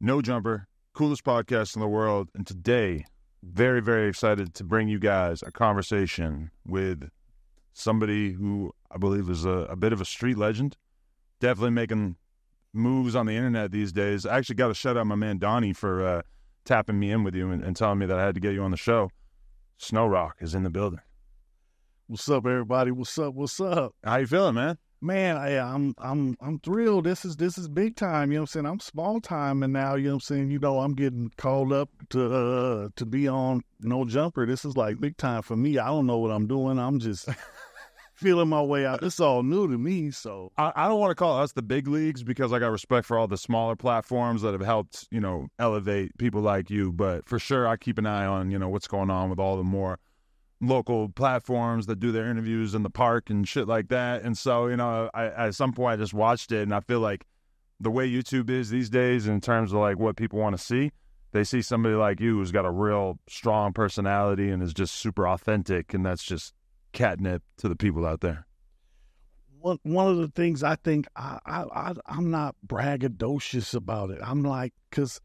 No Jumper, coolest podcast in the world. And today, very, very excited to bring you guys a conversation with somebody who I believe is a bit of a street legend. Definitely making moves on the internet these days. I actually got to shout out my man Donnie for tapping me in with you and telling me that I had to get you on the show. Snowroc is in the building. What's up, everybody? What's up? What's up? How you feeling, man? Man, I'm thrilled. This is big time. You know what I'm saying? I'm small time, and now, you know what I'm saying, I'm getting called up to be on No Jumper. This is like big time for me. I don't know what I'm doing. I'm just feeling my way out. It's all new to me, so I don't want to call us the big leagues because I got respect for all the smaller platforms that have helped, elevate people like you. But for sure, I keep an eye on, what's going on with all the more local platforms that do their interviews in the park and shit like that. And so, I at some point I just watched it, and I feel like the way YouTube is these days in terms of like what people want to see, they see somebody like you who's got a real strong personality and is just super authentic, and that's just catnip to the people out there. One of the things I think I'm not braggadocious about it. I'm like, because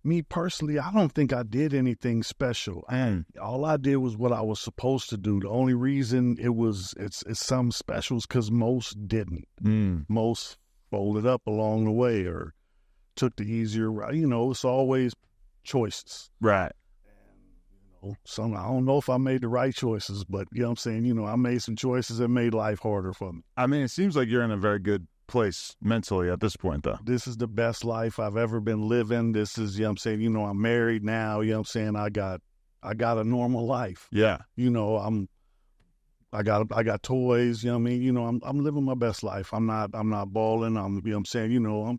me personally, I don't think I did anything special. And all I did was what I was supposed to do. The only reason it's some specials because most didn't. Most folded up along the way or took the easier route. It's always choices. Right. And, I don't know if I made the right choices, but you know what I'm saying? I made some choices that made life harder for me. I mean, it seems like you're in a very good place mentally at this point, though. This is the best life I've ever been living. This is, I'm saying, I'm married now. I'm saying, I got a normal life. Yeah. I got toys. I'm living my best life. I'm not balling. I'm saying,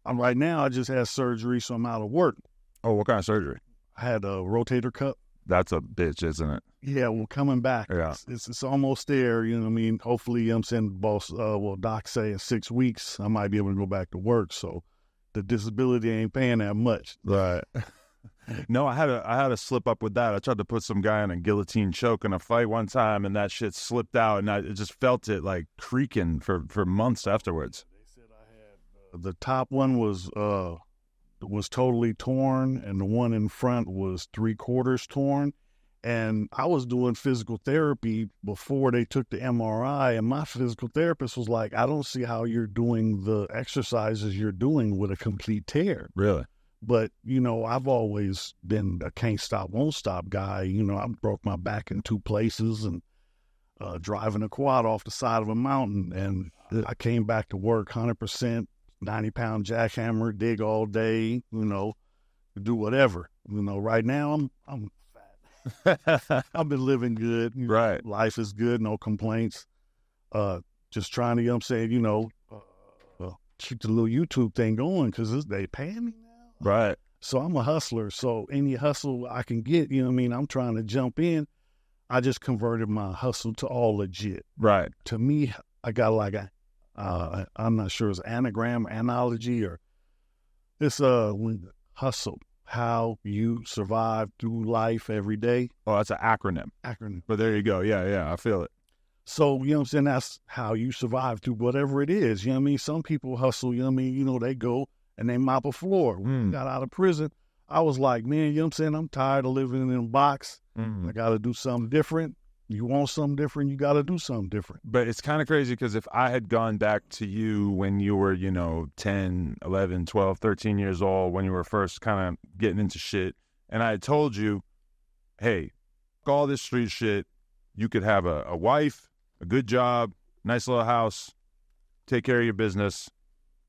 I'm right now. I just had surgery, so I'm out of work. Oh, what kind of surgery? I had a rotator cuff. That's a bitch, isn't it? Yeah, well, coming back. Yeah. It's almost there, Hopefully, I'm saying, boss, doc say in 6 weeks, I might be able to go back to work. So the disability ain't paying that much. Right. No, I had a slip up with that. I tried to put some guy in a guillotine choke in a fight one time, and that shit slipped out, and I just felt it like creaking for months afterwards. They said I had the top one was totally torn, and the one in front was 3/4 torn. And I was doing physical therapy before they took the MRI, and my physical therapist was like, I don't see how you're doing the exercises you're doing with a complete tear. Really? But, I've always been a can't stop, won't stop guy. I broke my back in 2 places and driving a quad off the side of a mountain. And I came back to work 100%, 90-pound jackhammer, dig all day, do whatever. Right now I'm fat. I've been living good. Right. Life is good, no complaints. Just trying to, keep the little YouTube thing going because they paying me now. Right. So I'm a hustler. So any hustle I can get, I'm trying to jump in. I just converted my hustle to all legit. Right. To me, I got like I'm not sure it's anagram, analogy, or it's hustle. How you survive through life every day. Oh, that's an acronym. But there you go. Yeah, I feel it. So, I'm saying, that's how you survive through whatever it is. Some people hustle, they go and they mop a floor. When I got out of prison, I was like, man, I'm tired of living in a box. I got to do something different. You want something different, you got to do something different. But it's kind of crazy because if I had gone back to you when you were, 10, 11, 12, 13 years old, when you were first kind of getting into shit, and I had told you, hey, all this street shit, you could have a wife, a good job, nice little house, take care of your business.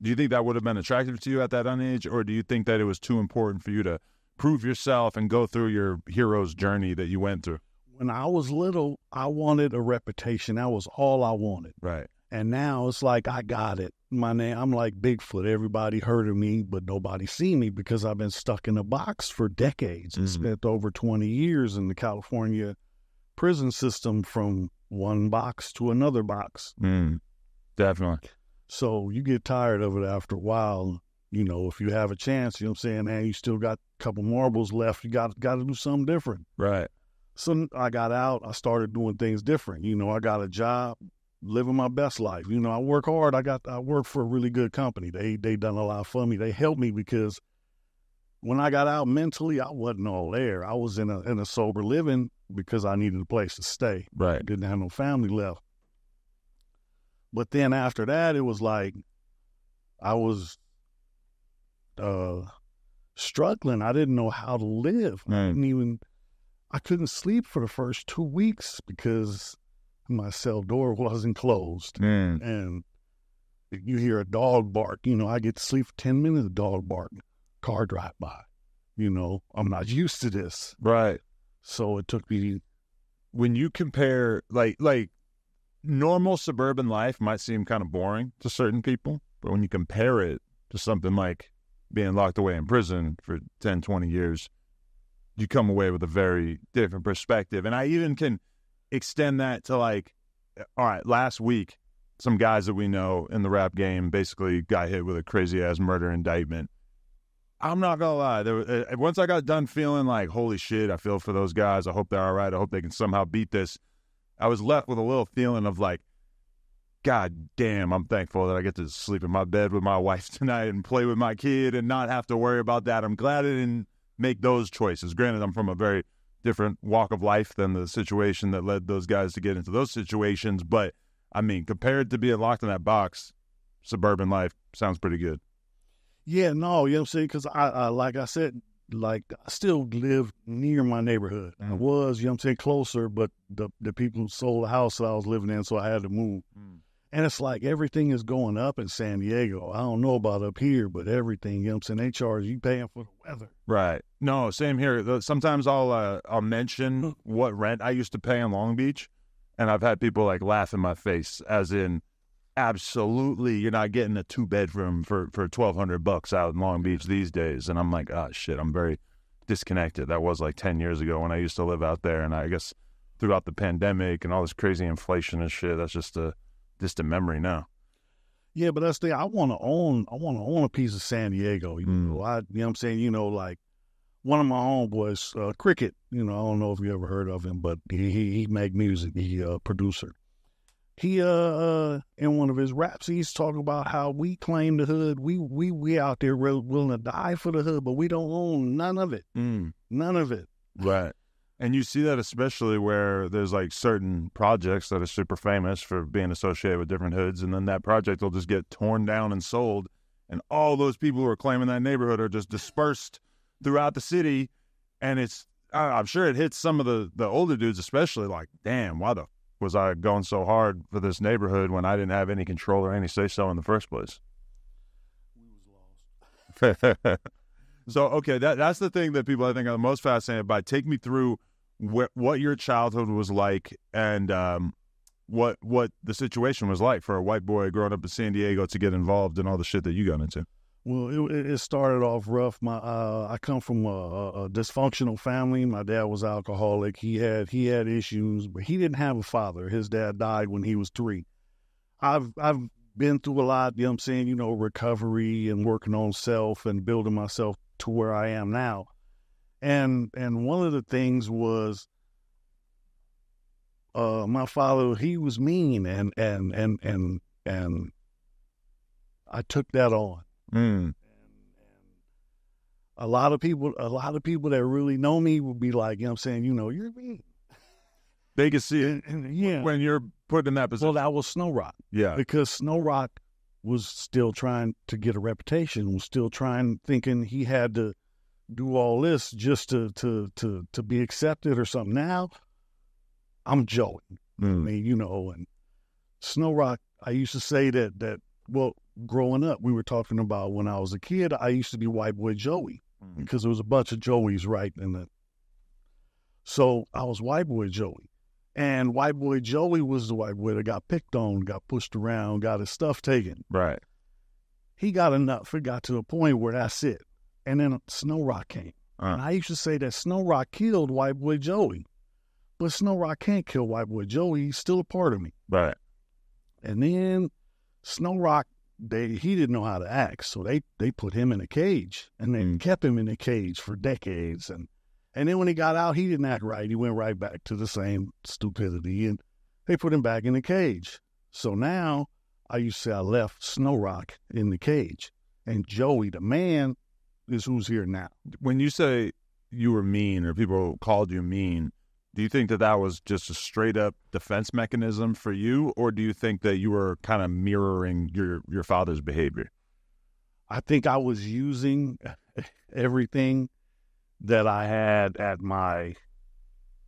Do you think that would have been attractive to you at that young age, or do you think that it was too important for you to prove yourself and go through your hero's journey that you went through? When I was little, I wanted a reputation. That was all I wanted. Right. And now it's like, I got it. I'm like Bigfoot. Everybody heard of me, but nobody seen me because I've been stuck in a box for decades. I spent over 20 years in the California prison system from one box to another box. Definitely. So you get tired of it after a while. If you have a chance, man, you still got a couple marbles left. You got to do something different. Right. So I got out. I started doing things different. I got a job, living my best life. I work hard. I work for a really good company. They done a lot for me. They helped me because when I got out mentally, I wasn't all there. I was in a sober living because I needed a place to stay. Right. Didn't have no family left. But then after that, it was like I was struggling. I didn't know how to live. I couldn't sleep for the first 2 weeks because my cell door wasn't closed. And if you hear a dog bark, I get to sleep for 10 minutes, a dog bark, car drive by. I'm not used to this. Right. So it took me. When you compare, like normal suburban life might seem kind of boring to certain people, but when you compare it to something like being locked away in prison for 10, 20 years, you come away with a very different perspective. And I even can extend that to all right, last week, some guys that we know in the rap game basically got hit with a crazy-ass murder indictment. I'm not going to lie. Once I got done feeling like, holy shit, I feel for those guys. I hope they're all right. I hope they can somehow beat this. I was left with a little feeling of God damn, I'm thankful that I get to sleep in my bed with my wife tonight and play with my kid and not have to worry about that. I'm glad I didn't make those choices. Granted, I'm from a very different walk of life than the situation that led those guys to get into those situations. But, I mean, compared to being locked in that box, suburban life sounds pretty good. Yeah, no, you know what I'm saying? Because I like I said, I still live near my neighborhood. I was, closer, but the people sold the house that I was living in, so I had to move. And it's like everything is going up in San Diego. I don't know about up here, but everything, they charge you paying for the weather. Right. No, same here. Sometimes I'll mention what rent I used to pay in Long Beach, and I've had people laugh in my face, as in, absolutely, you're not getting a 2-bedroom for $1,200 out in Long Beach these days. And I'm like, oh shit, I'm very disconnected. That was 10 years ago when I used to live out there. And I guess throughout the pandemic and all this crazy inflation and shit, that's just a memory now. Yeah, but that's the thing. I want to own a piece of San Diego. You know what I'm saying? One of my homeboys, Cricket. I don't know if you ever heard of him, but he make music. He producer. He in one of his raps, he's talking about how we claim the hood. We out there willing to die for the hood, but we don't own none of it. None of it. Right. And you see that especially where there's certain projects that are super famous for being associated with different hoods, and then that project will just get torn down and sold, and all those people who are claiming that neighborhood are just dispersed throughout the city. And I'm sure it hits some of the older dudes especially, damn, why the was I going so hard for this neighborhood when I didn't have any control or any say-so in the first place? We was lost. So, okay, that's the thing that people I think are the most fascinated by. Take me through what your childhood was like and what the situation was like for a white boy growing up in San Diego to get involved in all the shit that you got into. Well, it started off rough. I come from a dysfunctional family. My dad was alcoholic. He had issues, but he didn't have a father. His dad died when he was 3. I've been through a lot, recovery and working on self and building myself to where I am now. And one of the things was my father, he was mean and I took that on. And a lot of people that really know me would be like, you're mean. They can see it when you're put in that position. Well, that was Snowroc. Yeah. Because Snowroc was still trying to get a reputation, was still thinking he had to do all this just to be accepted or something. Now, I'm Joey. I mean, and Snowroc, I used to say that growing up, we were talking about when I was a kid, I used to be White Boy Joey because there was a bunch of Joeys right in it. So I was White Boy Joey. And White Boy Joey was the white boy that got picked on, got pushed around, got his stuff taken. Right. He got enough. It got to a point where that's it. And then Snowroc came. And I used to say that Snowroc killed White Boy Joey. But Snowroc can't kill White Boy Joey. He's still a part of me. Right. And then Snowroc, he didn't know how to act, so they put him in a cage, and they kept him in a cage for decades. And then when he got out, he didn't act right. He went right back to the same stupidity, and they put him back in the cage. So now I used to say I left Snowroc in the cage, and Joey, the man, is who's here now. When you say you were mean or people called you mean, do you think that that was just a straight up defense mechanism for you, or do you think that you were kind of mirroring your father's behavior? I think I was using everything that I had at my.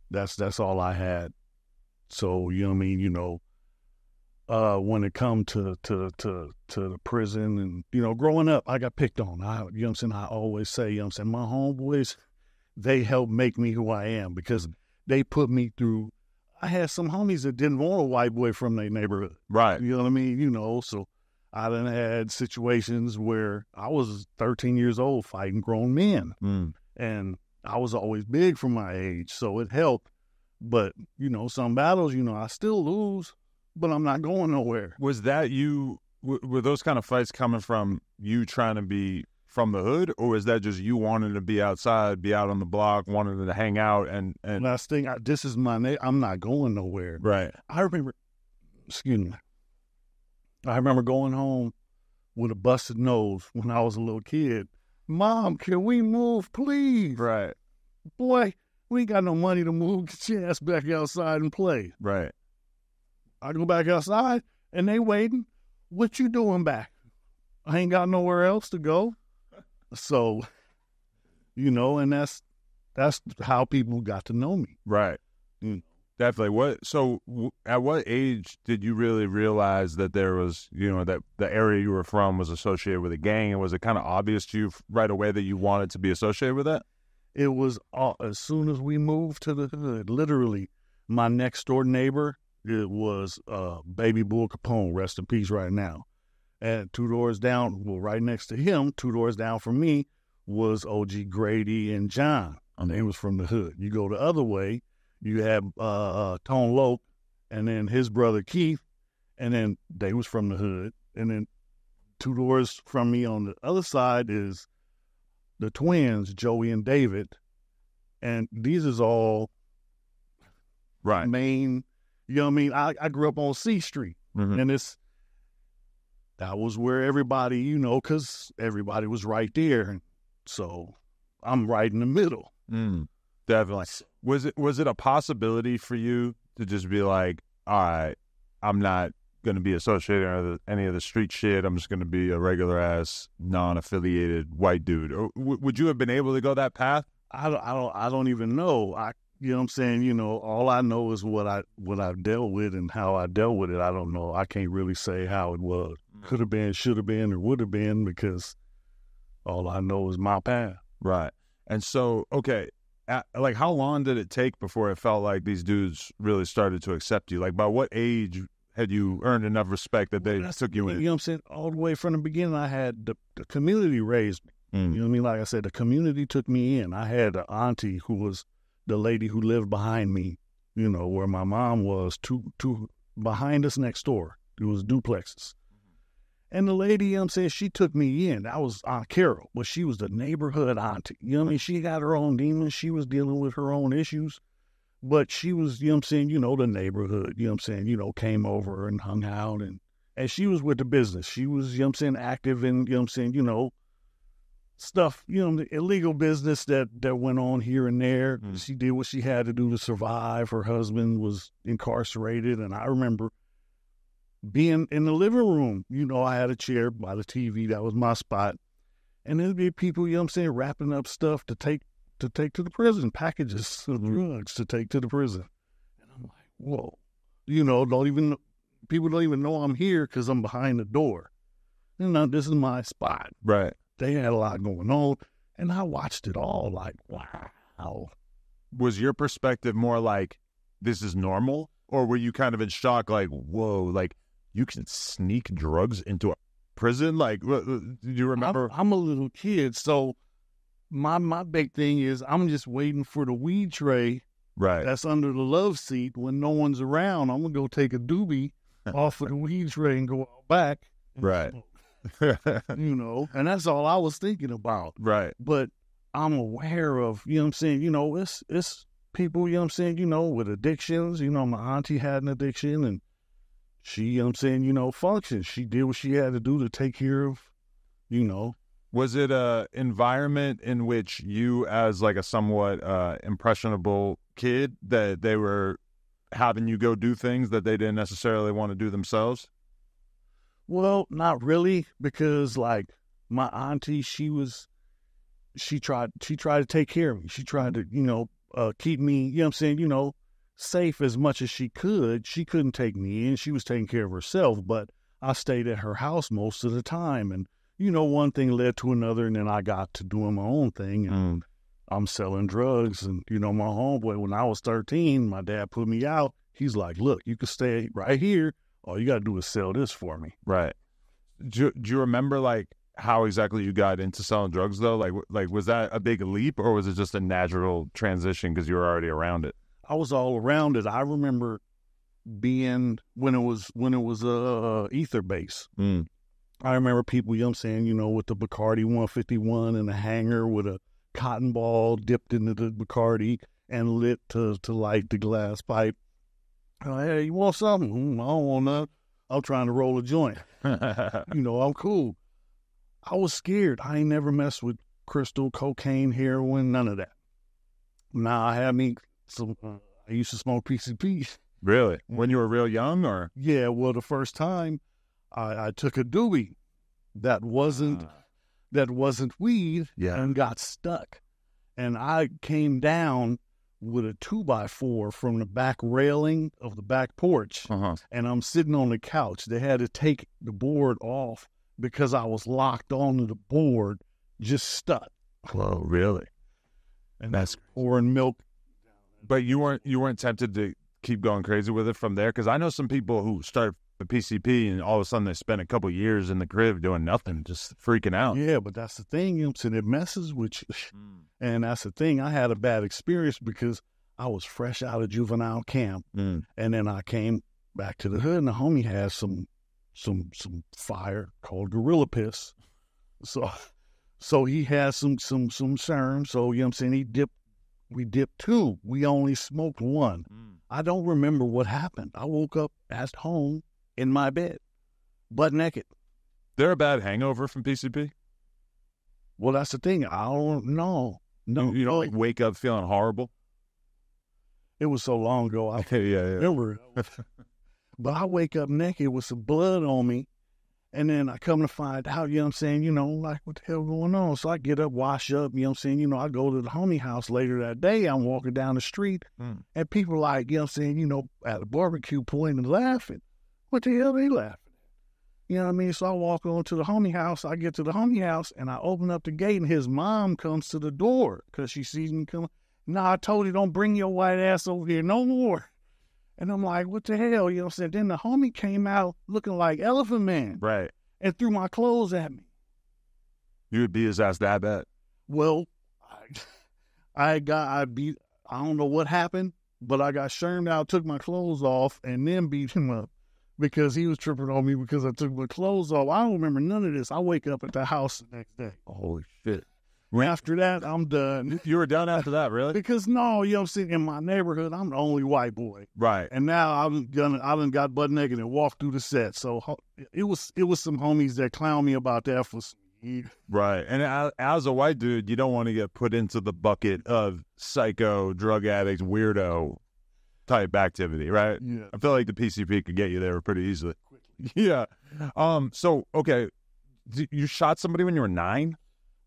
That's all I had. So you know what I mean. You know, when it come to the prison and you know, growing up, I got picked on. You know what I'm saying. I always say, you know what I'm saying, my homeboys, they helped make me who I am because they put me through. I had some homies that didn't want a white boy from their neighborhood. Right. You know what I mean? You know, so I done had situations where I was 13 years old fighting grown men. And I was always big for my age, so it helped. But, you know, some battles, you know, I still lose, but I'm not going nowhere. Was that you, were those kind of fights coming from you trying to be from the hood, or is that just you wanting to be outside, be out on the block, wanting to hang out and last thing, this is my name. I'm not going nowhere. Right. I remember going home with a busted nose when I was a little kid. Mom, can we move, please? Right. Boy, we ain't got no money to move. Get your ass back outside and play. Right. I go back outside, and they waiting. What you doing back? I ain't got nowhere else to go. So, you know, and that's how people got to know me. Right. Definitely. At what age did you really realize that there was, you know, that the area you were from was associated with a gang, and was it kind of obvious to you right away that you wanted to be associated with that? It was as soon as we moved to the hood, literally, my next door neighbor, it was Baby Bull Capone, rest in peace right now. And 2 doors down, well, right next to him, 2 doors down from me, was OG Grady and John. And they was from the hood. You go the other way, you have Tone Loke, and then his brother Keith, and then they was from the hood. And then 2 doors from me on the other side is the twins, Joey and David. And these is all right. main, you know what I mean? I grew up on C Street, and that was where everybody, you know, because everybody was right there. And so I'm right in the middle. Definitely. Was it a possibility for you to just be like, all right, I'm not going to be associated with any of the street shit. I'm just going to be a regular ass non-affiliated white dude. Or would you have been able to go that path? I don't even know. You know what I'm saying? You know, all I know is what I dealt with and how I dealt with it. I don't know. I can't really say how it was. Could have been, should have been, or would have been, because all I know is my path. Right. And so, okay, like how long did it take before it felt like these dudes really started to accept you? Like by what age had you earned enough respect that they took you in? You know what I'm saying? All the way from the beginning, I had the community raised me. You know what I mean? Like I said, the community took me in. I had an auntie who was the lady who lived behind me, you know, where my mom was, two behind us next door. It was duplexes. And the lady, you know what I'm saying, she took me in. That was Aunt Carol, but she was the neighborhood auntie. You know what I mean? She got her own demons. She was dealing with her own issues. But she was, you know what I'm saying, you know, the neighborhood, you know what I'm saying, you know, came over and hung out. And she was with the business. She was, you know what I'm saying, active in, you know what I'm saying, you know, stuff, you know, the illegal business that went on here and there. She did what she had to do to survive. Her husband was incarcerated. And I remember being in the living room, you know, I had a chair by the TV. That was my spot. And there'd be people, you know what I'm saying, wrapping up stuff to take to the prison, packages of drugs to take to the prison. And I'm like, whoa. You know, people don't even know I'm here because I'm behind the door. You know, this is my spot. Right. They had a lot going on. And I watched it all like, wow. Was your perspective more like, this is normal? Or were you kind of in shock, like, whoa, like, you can sneak drugs into a prison? Like, do you remember? I'm a little kid, so my big thing is I'm just waiting for the weed tray that's under the love seat. When no one's around, I'm going to go take a doobie off of the weed tray and go out back. Right. You know, and that's all I was thinking about. Right. But I'm aware of, you know what I'm saying, you know, it's people, you know what I'm saying, you know, with addictions. You know, my auntie had an addiction, and she, you know what I'm saying, you know, functioned. She did what she had to do to take care of, you know, Was it a environment in which you, as like a somewhat impressionable kid, that they were having you go do things that they didn't necessarily want to do themselves? Well, not really, because like my auntie, she tried to take care of me. She tried to, keep me, you know what I'm saying, safe as much as she could. She couldn't take me in. She was taking care of herself, but I stayed at her house most of the time. And, one thing led to another, and then I got to doing my own thing. And I'm selling drugs. And, my homeboy, when I was 13, my dad put me out. He's like, look, you can stay right here. All you got to do is sell this for me. Right. Do you remember, like, how exactly you got into selling drugs, though? Like, was that a big leap, or was it just a natural transition because you were already around it? I was all around it. I remember being when it was ether base. I remember people, with the Bacardi 151 and a hanger with a cotton ball dipped into the Bacardi and lit to light the glass pipe. Hey, you want something? I don't want nothing. I'm trying to roll a joint. I'm cool. I was scared. I ain't never messed with crystal, cocaine, heroin, none of that. Now I had me some. I used to smoke PCP. Really? When you were real young, or? Yeah. Well, the first time I took a doobie that wasn't weed, and got stuck, and I came down with a 2x4 from the back railing of the back porch, and I'm sitting on the couch. They had to take the board off because I was locked onto the board, just stuck. Whoa, really? And that's pouring milk. But you weren't tempted to keep going crazy with it from there? Because I know some people who start the PCP and all of a sudden they spend a couple years in the crib doing nothing, just freaking out. Yeah, but that's the thing, it messes with you. And that's the thing. I had a bad experience because I was fresh out of juvenile camp, and then I came back to the hood, and the homie had some fire called gorilla piss. So he had some serum. So we dipped two. We only smoked one. I don't remember what happened. I woke up at home in my bed, butt naked. They're a bad hangover from PCP? Well, that's the thing. I don't know. No, you don't wake up feeling horrible? It was so long ago. I remember. But I wake up naked with some blood on me, and then I come to find out, like, what the hell going on? So I get up, wash up, I go to the homie house later that day. I'm walking down the street, and people like, at the barbecue point and laughing. What the hell they laughing at? So I walk on to the homie house. I get to the homie house, and I open up the gate, and his mom comes to the door because she sees me coming. Nah, I told you, don't bring your white ass over here no more. And I'm like, what the hell? Then the homie came out looking like Elephant Man. Right. And threw my clothes at me. You would beat his ass that bad? Well, I don't know what happened, but I got shermed out, took my clothes off, and then beat him up because he was tripping on me because I took my clothes off. I don't remember none of this. I wake up at the house the next day. Holy shit. After that, I'm done. You were done after that, really? Because in my neighborhood, I'm the only white boy. Right. And now I done got butt naked and walked through the set. So it was some homies that clown me about that for some years. Right. And as a white dude, you don't want to get put into the bucket of psycho, drug addict, weirdo type activity, right? Yeah. I feel like the PCP could get you there pretty easily. Yeah. So, okay, you shot somebody when you were 9?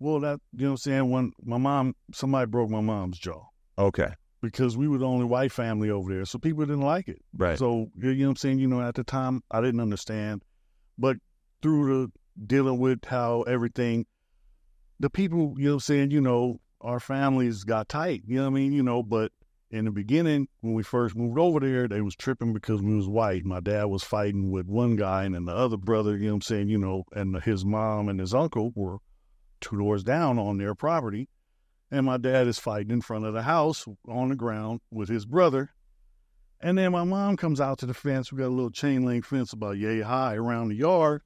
Well, that, when somebody broke my mom's jaw. Okay. Because we were the only white family over there, so people didn't like it. Right. So, at the time, I didn't understand. But through the dealing with how everything, the people, our families got tight, but in the beginning, when we first moved over there, they was tripping because we was white. My dad was fighting with one guy, and then the other brother, and his mom and his uncle were 2 doors down on their property, and my dad is fighting in front of the house on the ground with his brother. And then my mom comes out to the fence. We got a little chain link fence about yay high around the yard,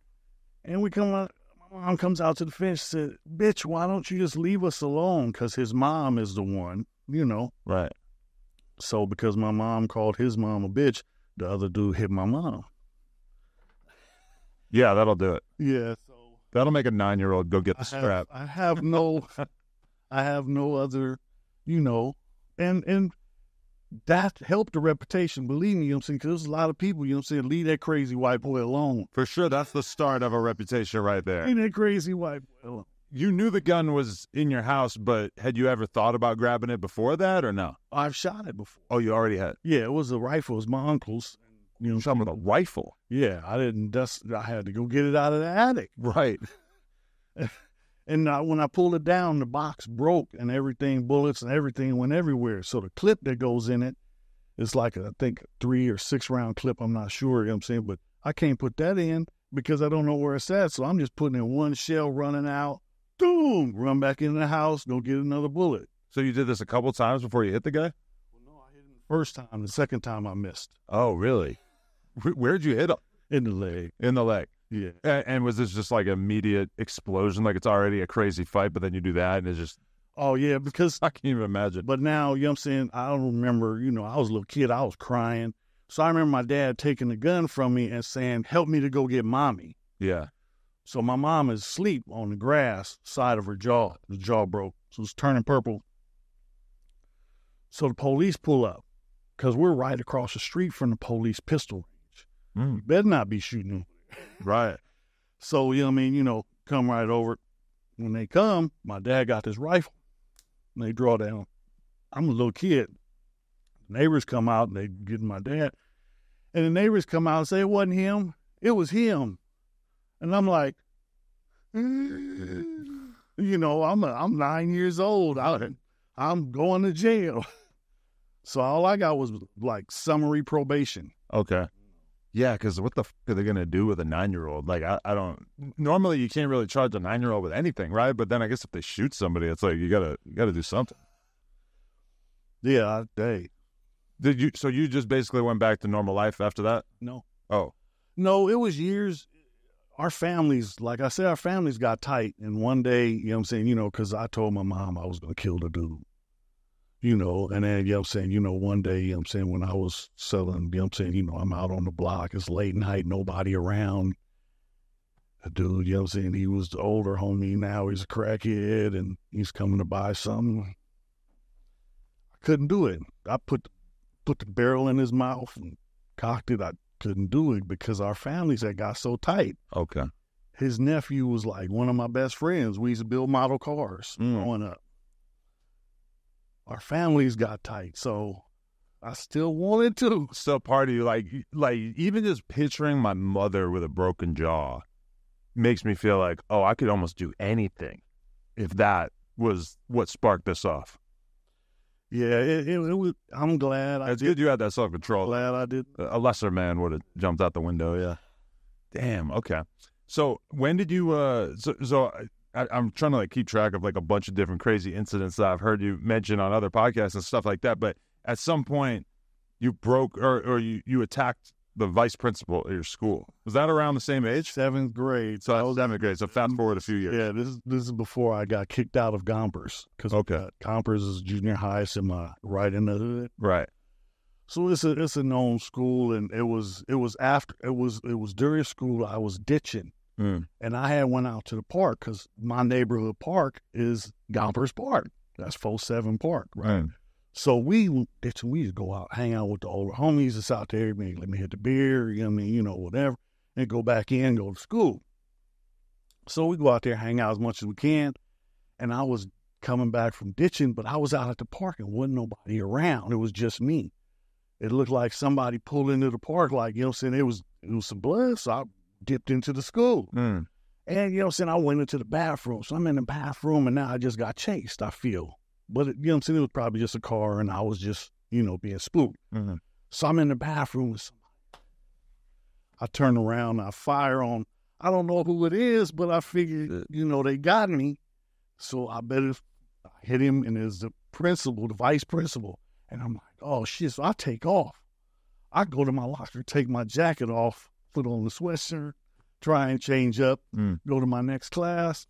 and my mom comes out to the fence and said, "Bitch, why don't you just leave us alone?" Because his mom is the one, Right. So because my mom called his mom a bitch, the other dude hit my mom. Yeah, that'll do it. Yeah, so That'll make a 9-year-old go get the strap. I have no other, and that helped the reputation. Believe me, you know what I'm saying? Because there's a lot of people, you know what I'm saying, leave that crazy white boy alone. For sure, that's the start of a reputation right there. Leave that crazy white boy alone. You knew the gun was in your house, but had you ever thought about grabbing it before that or no? I've shot it before. Oh, you already had? Yeah, it was a rifle. It was my uncle's. You know, shot with a rifle? Yeah, I had to go get it out of the attic. Right. And when I pulled it down, the box broke and everything, bullets and everything went everywhere. So the clip that goes in it is like, I think, 3 or 6 round clip. I'm not sure, you know what I'm saying? But I can't put that in because I don't know where it's at. So I'm just putting in one shell, running out, boom, run back in the house, go get another bullet. So you did this a couple times before you hit the guy? Well, no, I hit him the first time. The second time I missed. Oh, really? Where'd you hit him? In the leg. In the leg. Yeah. And was this just like an immediate explosion? Like it's already a crazy fight, but then you do that and it's just... Oh, yeah, because... I can't even imagine. But now, you know what I'm saying, I don't remember, I was a little kid, I was crying. So I remember my dad taking the gun from me and saying, help me to go get mommy. Yeah. So my mom is asleep on the grass side of her jaw. The jaw broke. So it's turning purple. So the police pull up because we're right across the street from the police pistol range. You better not be shooting them. Right. So, come right over. When they come, my dad got this rifle. And they draw down. I'm a little kid. The neighbors come out and they get my dad. And the neighbors come out and say, it wasn't him. It was him. And I'm like, I'm 9 years old. I'm going to jail. So all I got was like summary probation. Okay. Yeah, because what the f are they going to do with a 9-year-old? Like, I don't... Normally, you can't really charge a 9-year-old with anything, right? But then I guess if they shoot somebody, it's like, you gotta do something. Yeah, So you just basically went back to normal life after that? No. Oh. No, it was years. Our families, like I said, our families got tight. And one day, you know what I'm saying, because I told my mom I was going to kill the dude. And then, you know what I'm saying, one day, you know what I'm saying, when I was selling, you know what I'm saying, I'm out on the block, it's late night, nobody around. A dude, you know what I'm saying, he was the older homie, now he's a crackhead, and he's coming to buy something. I couldn't do it. I put the barrel in his mouth and cocked it. I couldn't do it because our families had got so tight. Okay. His nephew was like one of my best friends. We used to build model cars growing up. Our families got tight, so I still wanted to. Still part of you, like even just picturing my mother with a broken jaw makes me feel like, oh, I could almost do anything if that was what sparked this off. Yeah, it was. I'm glad. It's good you had that self-control. Glad I did. A lesser man would have jumped out the window. Yeah. Damn. Okay. So when did you? I'm trying to keep track of a bunch of different crazy incidents that I've heard you mention on other podcasts and stuff like that. But at some point, you broke or you attacked the vice principal at your school. Was that around the same age? 7th grade. So that was 7th grade. So fast forward a few years. Yeah, this is before I got kicked out of Gompers because Gompers is junior high, right in the hood. Right. So it's a known school, and it was during school I was ditching. And I had went out to the park because my neighborhood park is Gompers Park. That's 47 Park, right? So we used to go out, hang out with the older homies that's out there. Let me hit the beer, whatever, and go back in, go to school. So we go out there, hang out as much as we can. And I was coming back from ditching, but I was out at the park and wasn't nobody around. It was just me. It looked like somebody pulled into the park, it was some blood, so I dipped into the school. And, I went into the bathroom. So I'm in the bathroom, and now I just got chased, I feel. But, it was probably just a car, and I was just, being spooked. So I'm in the bathroom with somebody. I turn around, I fire on, I don't know who it is, but I figured, they got me. So I better hit him, and there's the vice principal. And I'm like, oh, shit. So I take off. I go to my locker, take my jacket off, put on the sweatshirt, try and change up, go to my next class.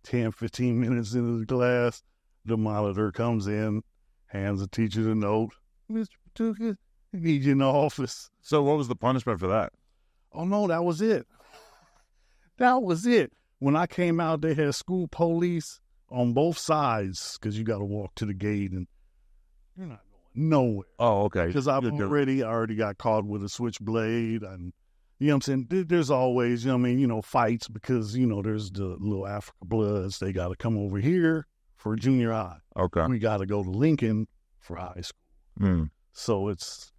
10, 15 minutes into the class, the monitor comes in, hands the teacher the note. Mr. Patuka, I need you in the office. So what was the punishment for that? Oh, no, that was it. That was it. When I came out, they had school police on both sides because you got to walk to the gate and you're not going nowhere. Oh, okay. Because I already got caught with a switchblade, and you know what I'm saying. There's always, fights because there's the little Africa Bloods. They got to come over here for junior high. Okay. We got to go to Lincoln for high school. So it's.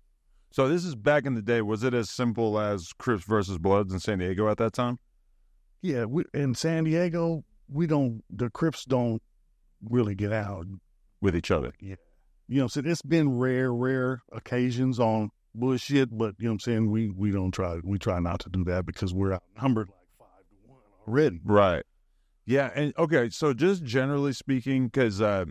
So this is back in the day. Was it as simple as Crips versus Bloods in San Diego at that time? Yeah, in San Diego, the Crips don't really get out with each other. Yeah. You know what I'm saying? It's been rare occasions on bullshit, but you know what I'm saying? We try not to do that because we're outnumbered like 5-1 already. Right. Yeah. And okay. So just generally speaking, because there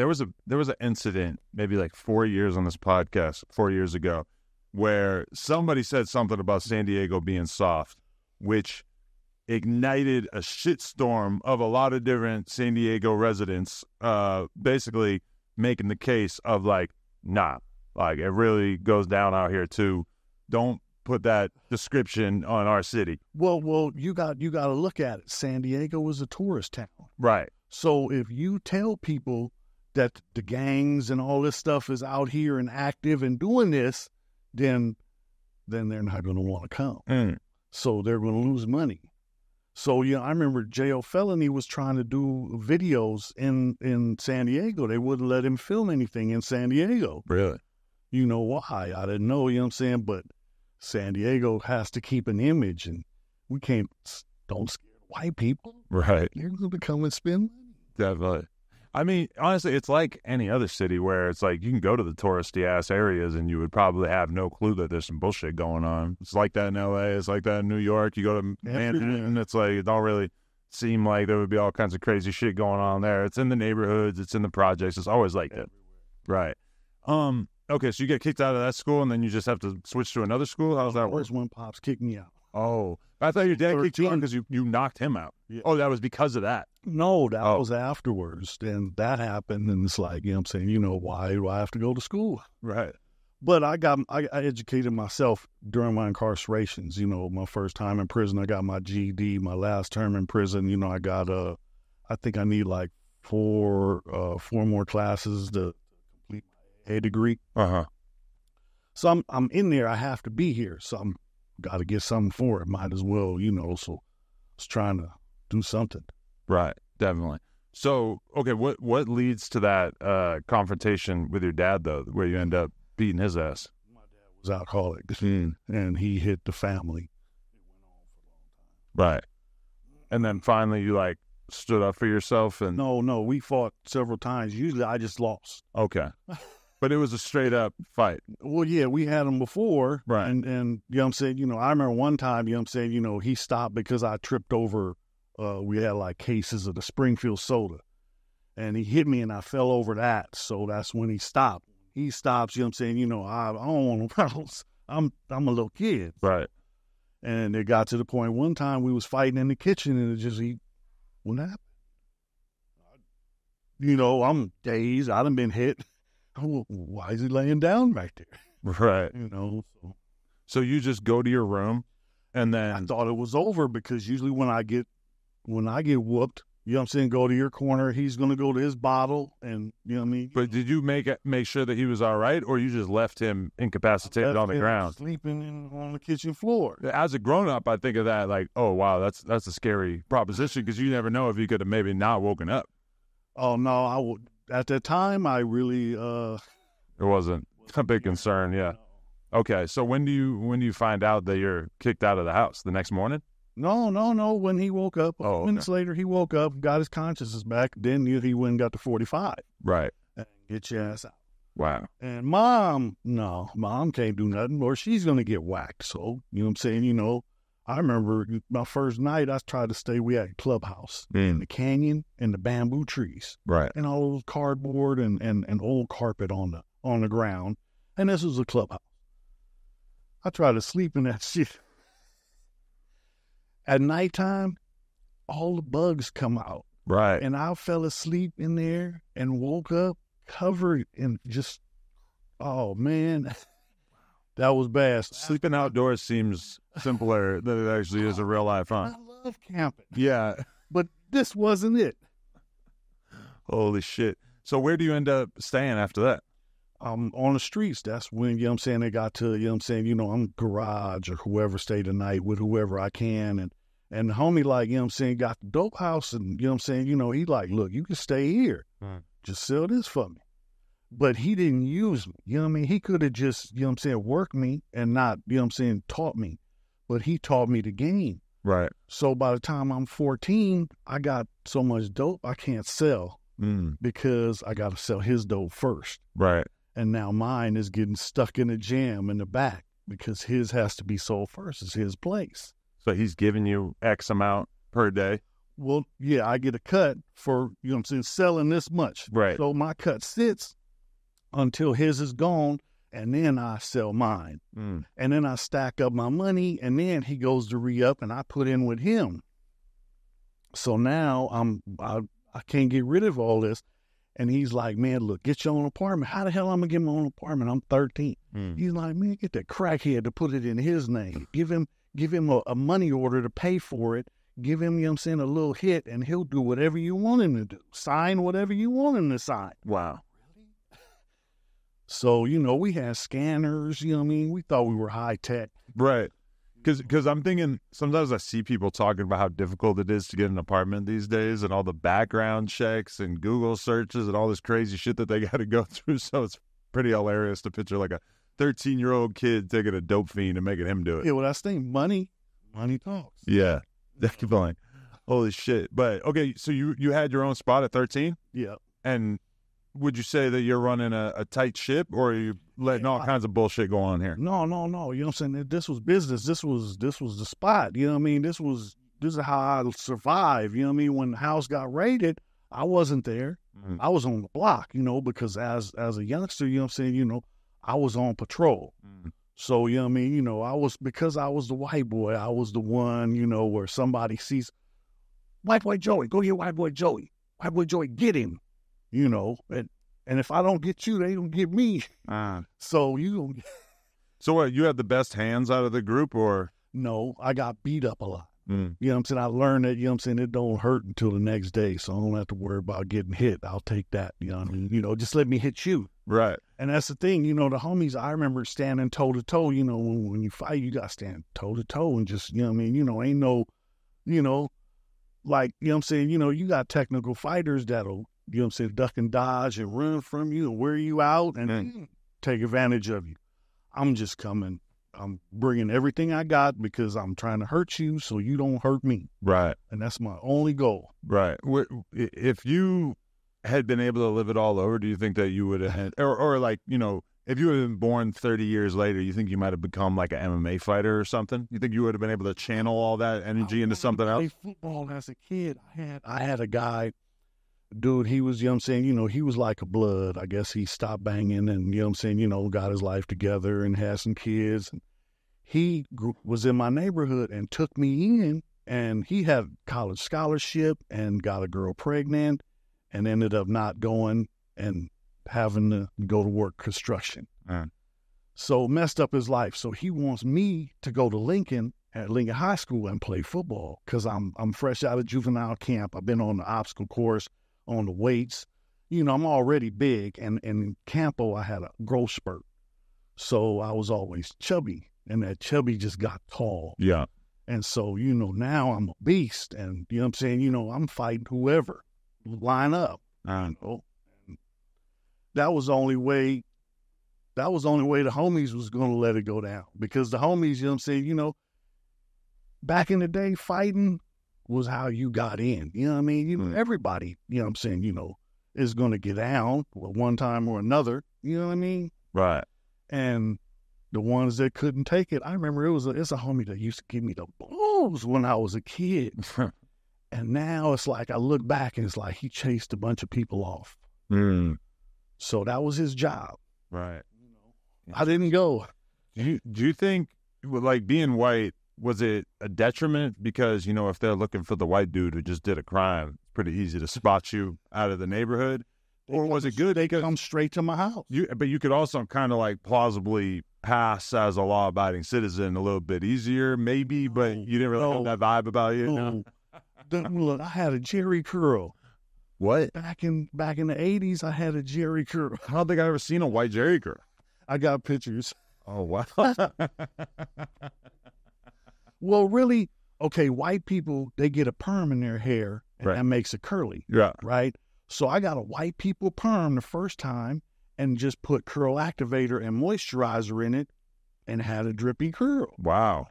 was an incident maybe like 4 years on this podcast 4 years ago where somebody said something about San Diego being soft, which ignited a shitstorm of a lot of different San Diego residents, basically making the case of like, nah, like it really goes down out here too. Don't put that description on our city. Well, you got to look at it. San Diego is a tourist town, right? So if you tell people that the gangs and all this stuff is out here and active and doing this, then they're not going to want to come. So they're going to lose money. So, I remember J.O. Felony was trying to do videos in San Diego. They wouldn't let him film anything in San Diego. Really? You know why? I didn't know, you know what I'm saying? But San Diego has to keep an image, and we don't scare white people. Right. They're going to come and spend money. Definitely. I mean, honestly, it's like any other city where it's like you can go to the touristy-ass areas and you would probably have no clue that there's some bullshit going on. It's like that in L.A. It's like that in New York. You go to Manhattan, it's like it don't really seem like there would be all kinds of crazy shit going on there. It's in the neighborhoods. It's in the projects. It's always like that. Right. Okay, so you get kicked out of that school and then you just have to switch to another school? How does that work? First one, Pops kicked me out. Oh, I thought your dad kicked you out because you knocked him out. Yeah. Oh, that was because of that. No, that was afterwards. And that happened, and it's like, I'm saying, why do I have to go to school? Right. But I educated myself during my incarcerations. My first time in prison, I got my GED. My last term in prison, I got I think I need like four more classes to complete my A degree. So I'm in there. I have to be here. So I'm got to get something for it. Might as well, so I was trying to do something. Right, definitely. So, okay, what leads to that confrontation with your dad, though, where you end up beating his ass? My dad was alcoholic, and he hit the family. It went on for a long time. Right. And then finally you, like, stood up for yourself? And No, we fought several times. Usually I just lost. Okay. But it was a straight-up fight. Well, yeah, we had them before. Right. And you know what I'm saying, I remember one time, you know what I'm saying, he stopped because I tripped over, we had like cases of the Springfield soda. And he hit me and I fell over that. So that's when he stopped. He stops, you know what I'm saying, I don't want no problems. I'm a little kid. Right. And it got to the point one time we was fighting in the kitchen and what happened? I'm dazed. I done been hit. Why is he laying down right there? Right. So you just go to your room, and then I thought it was over because usually when I get whooped, you know what I'm saying, go to your corner, he's gonna go to his bottle, and you know what I mean. But did you make sure that he was all right, or you just left him incapacitated on the ground, sleeping on the kitchen floor? As a grown up, I think of that like, oh wow, that's a scary proposition because you never know if he could have maybe not woken up. Oh no, I would. At that time, I really it wasn't a big concern. Yeah. Okay. So when do you find out that you're kicked out of the house? The next morning? No. When he woke up, a few minutes later, he woke up, got his consciousness back. Then he went and got the 45. Right. And get your ass out. Wow. And mom can't do nothing, or she's gonna get whacked. So you know what I'm saying. I remember my first night, I tried to stay. We had a clubhouse in the canyon and the bamboo trees, right, and all those cardboard and old carpet on the ground. And this was a clubhouse. I tried to sleep in that shit. At nighttime, all the bugs come out, right, and I fell asleep in there and woke up covered in just, oh man. That was bad. Sleeping outdoors seems simpler than it actually is in real life, huh? I love camping. Yeah. But this wasn't it. Holy shit. So where do you end up staying after that? On the streets. That's when, you know what I'm saying, they got to, you know what I'm saying, I'm garage or whoever stay the night with whoever I can. And the homie, like, you know what I'm saying, got the dope house and, you know what I'm saying, he like, look, you can stay here. Just sell this for me. But he didn't use me. You know what I mean? He could have just, you know what I'm saying, worked me and not, you know what I'm saying, taught me. But he taught me the game. Right. So by the time I'm 14, I got so much dope I can't sell because I got to sell his dope first. Right. And now mine is getting stuck in a jam in the back because his has to be sold first. It's his place. So he's giving you X amount per day? Well, yeah, I get a cut for, you know what I'm saying, selling this much. Right. So my cut sits until his is gone, and then I sell mine. And then I stack up my money, and then he goes to re-up, and I put in with him. So now I can't get rid of all this. And he's like, man, look, get your own apartment. How the hell I'm going to get my own apartment? I'm 13. He's like, man, get that crackhead to put it in his name. Give him a money order to pay for it. Give him, you know what I'm saying, a little hit, and he'll do whatever you want him to do. Sign whatever you want him to sign. Wow. So, we had scanners, you know what I mean? We thought we were high tech. Right. Because I'm thinking, sometimes I see people talking about how difficult it is to get an apartment these days and all the background checks and Google searches and all this crazy shit that they got to go through. So it's pretty hilarious to picture like a 13-year-old kid taking a dope fiend and making him do it. Yeah, well, that's the thing. Money talks. Yeah, definitely. Holy shit. But, okay, so you had your own spot at 13? Yeah. And would you say that you're running a tight ship, or are you letting all kinds of bullshit go on here? No. You know what I'm saying? This was business. This was the spot. You know what I mean? This is how I survived. You know what I mean? When the house got raided, I wasn't there. I was on the block, because as a youngster, you know what I'm saying, I was on patrol. So, you know what I mean? Because I was the white boy, I was the one, where somebody sees, white boy Joey, go get white boy Joey. White boy Joey, get him. And if I don't get you, they don't get me. So So what, you had the best hands out of the group, or? No, I got beat up a lot. You know what I'm saying? I learned that, it don't hurt until the next day, so I don't have to worry about getting hit. I'll take that, you know what I mean? Just let me hit you. Right. And that's the thing, the homies, I remember standing toe-to-toe, when you fight, you got to stand toe-to-toe and just, ain't no, like, what I'm saying, you got technical fighters that'll, duck and dodge and run from you and wear you out and take advantage of you. I'm just coming. I'm bringing everything I got because I'm trying to hurt you so you don't hurt me. Right. And that's my only goal. Right. If you had been able to live it all over, do you think that you would have had, or like, if you had been born 30 years later, you think you might have become like an MMA fighter or something? You think you would have been able to channel all that energy into something else? I played football as a kid. I had a guy, dude, he was, he was like a blood. I guess he stopped banging and, got his life together and had some kids. He was in my neighborhood and took me in, and he had college scholarship and got a girl pregnant and ended up not going and having to go to work construction. So messed up his life. So he wants me to go to Lincoln at Lincoln High School and play football because I'm fresh out of juvenile camp. I've been on the obstacle course, on the weights. I'm already big, and in Campo I had a growth spurt. So I was always chubby, and that chubby just got tall. Yeah. And so, now I'm a beast, and I'm saying, I'm fighting whoever. Line up. That was the only way the homies was going to let it go down, because the homies, back in the day, fighting was how you got in. You know what I mean? Everybody, is going to get down one time or another. You know what I mean? Right. And the ones that couldn't take it, I remember it's a homie that used to give me the balls when I was a kid. And now it's like I look back and it's like he chased a bunch of people off. So that was his job. Right. I didn't go. Do you think, like, being white, was it a detriment? Because, if they're looking for the white dude who just did a crime, it's pretty easy to spot you out of the neighborhood. Or was it good? They come straight to my house. But you could also kind of like plausibly pass as a law-abiding citizen a little bit easier, maybe, but you didn't really have that vibe about you? No. Look, I had a Jerry curl. What? Back in the 80s, I had a Jerry curl. I don't think I've ever seen a white Jerry curl. I got pictures. Oh, wow. Well, really, okay, white people, they get a perm in their hair, and that makes it curly. Yeah. Right? So I got a white people perm the first time and just put curl activator and moisturizer in it and had a drippy curl. Wow.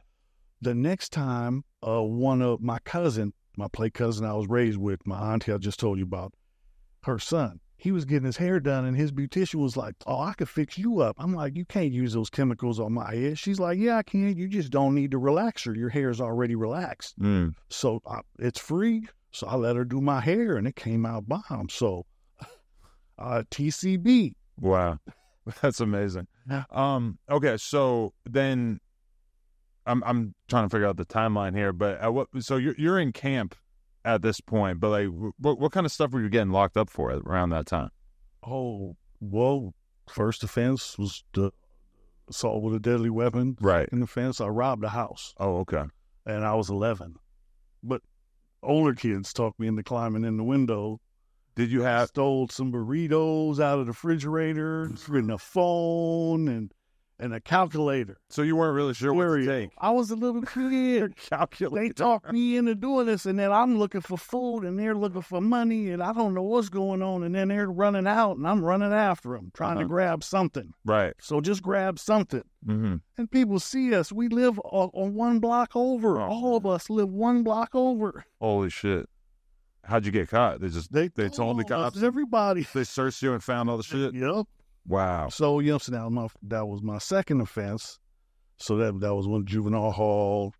The next time, one of my play cousin I was raised with, my auntie I just told you about, her son, he was getting his hair done and his beautician was like, oh, I could fix you up. I'm like, you can't use those chemicals on my head. She's like, yeah, I can. You just don't need to relax her. Your hair is already relaxed. So it's free. So I let her do my hair and it came out bomb. So TCB. Wow. That's amazing. Yeah. Okay. So then I'm trying to figure out the timeline here, but so you're in camp at this point, but like, what kind of stuff were you getting locked up for around that time? Oh, well, first offense was the assault with a deadly weapon. Right. Second offense, I robbed a house. Oh, okay. And I was 11. But older kids talked me into climbing in the window. Did you have... Stole some burritos out of the refrigerator, and a phone, and a calculator. So you weren't really sure what to take? I was a little kid. Calculator. They talked me into doing this, and then I'm looking for food, and they're looking for money, and I don't know what's going on, and then they're running out, and I'm running after them, trying to grab something. Right. So just grab something. Mm-hmm. And people see us. We live on one block over. All of us live one block over. Holy shit. How'd you get caught? They told the cops? Everybody. They searched you and found all the shit? Yep. Wow. So, you know, that was my second offense. So that was one juvenile hall.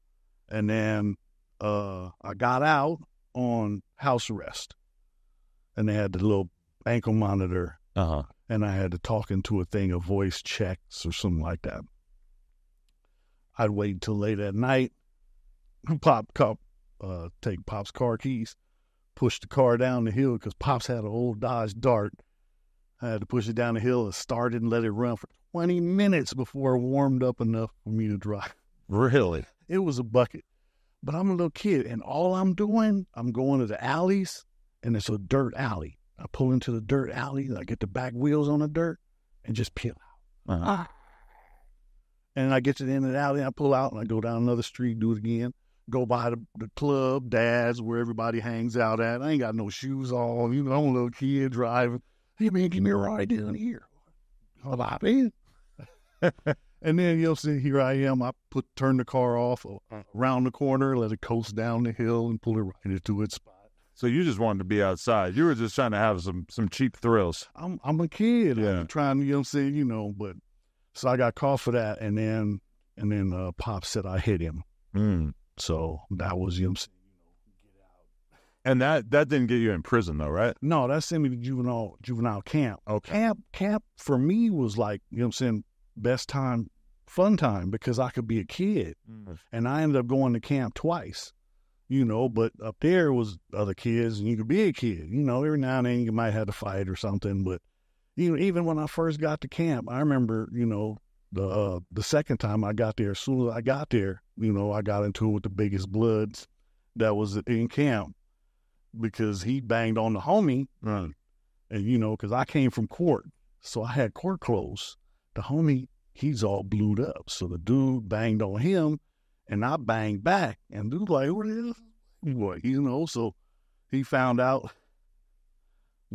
And then I got out on house arrest. And they had the little ankle monitor. Uh-huh. And I had to talk into a thing of voice checks or something like that. I'd wait until late at night. Take Pop's car keys, push the car down the hill because Pops had an old Dodge Dart. I had to push it down the hill and start it and let it run for 20 minutes before it warmed up enough for me to drive. Really? It was a bucket. But I'm a little kid, and all I'm doing, I'm going to the alleys, and it's a dirt alley. I pull into the dirt alley, I get the back wheels on the dirt, and just peel out. Uh-huh. And I get to the end of the alley, and I pull out, and I go down another street, do it again. Go by the club, Dad's, where everybody hangs out at. I ain't got no shoes on. You know, I'm a little kid driving. Hey, man, give me a ride down here. How about it? And then you'll see, here I am. I turn the car off around the corner, let it coast down the hill, and pull it right into its spot. So you just wanted to be outside. You were just trying to have some cheap thrills. I'm a kid. Yeah. I'm trying to, you know what I'm saying, you know, but so I got caught for that, and then Pop said I hit him. So that was, you know what I'm saying, get out. And that didn't get you in prison though, right? No, that sent me to juvenile camp. Okay. Camp for me was like, you know what I'm saying, best time, fun time, because I could be a kid. And I ended up going to camp twice, you know, but up there was other kids and you could be a kid, you know, every now and then you might have to fight or something. But, you know, even when I first got to camp, I remember, you know, the second time I got there, as soon as I got there, you know, I got into it with the biggest bloods that was in camp because he banged on the homie. Right. And, you know, because I came from court, so I had court clothes. The homie, he's all blued up. So the dude banged on him, and I banged back. And dude like, what is this? Boy, you know, so he found out.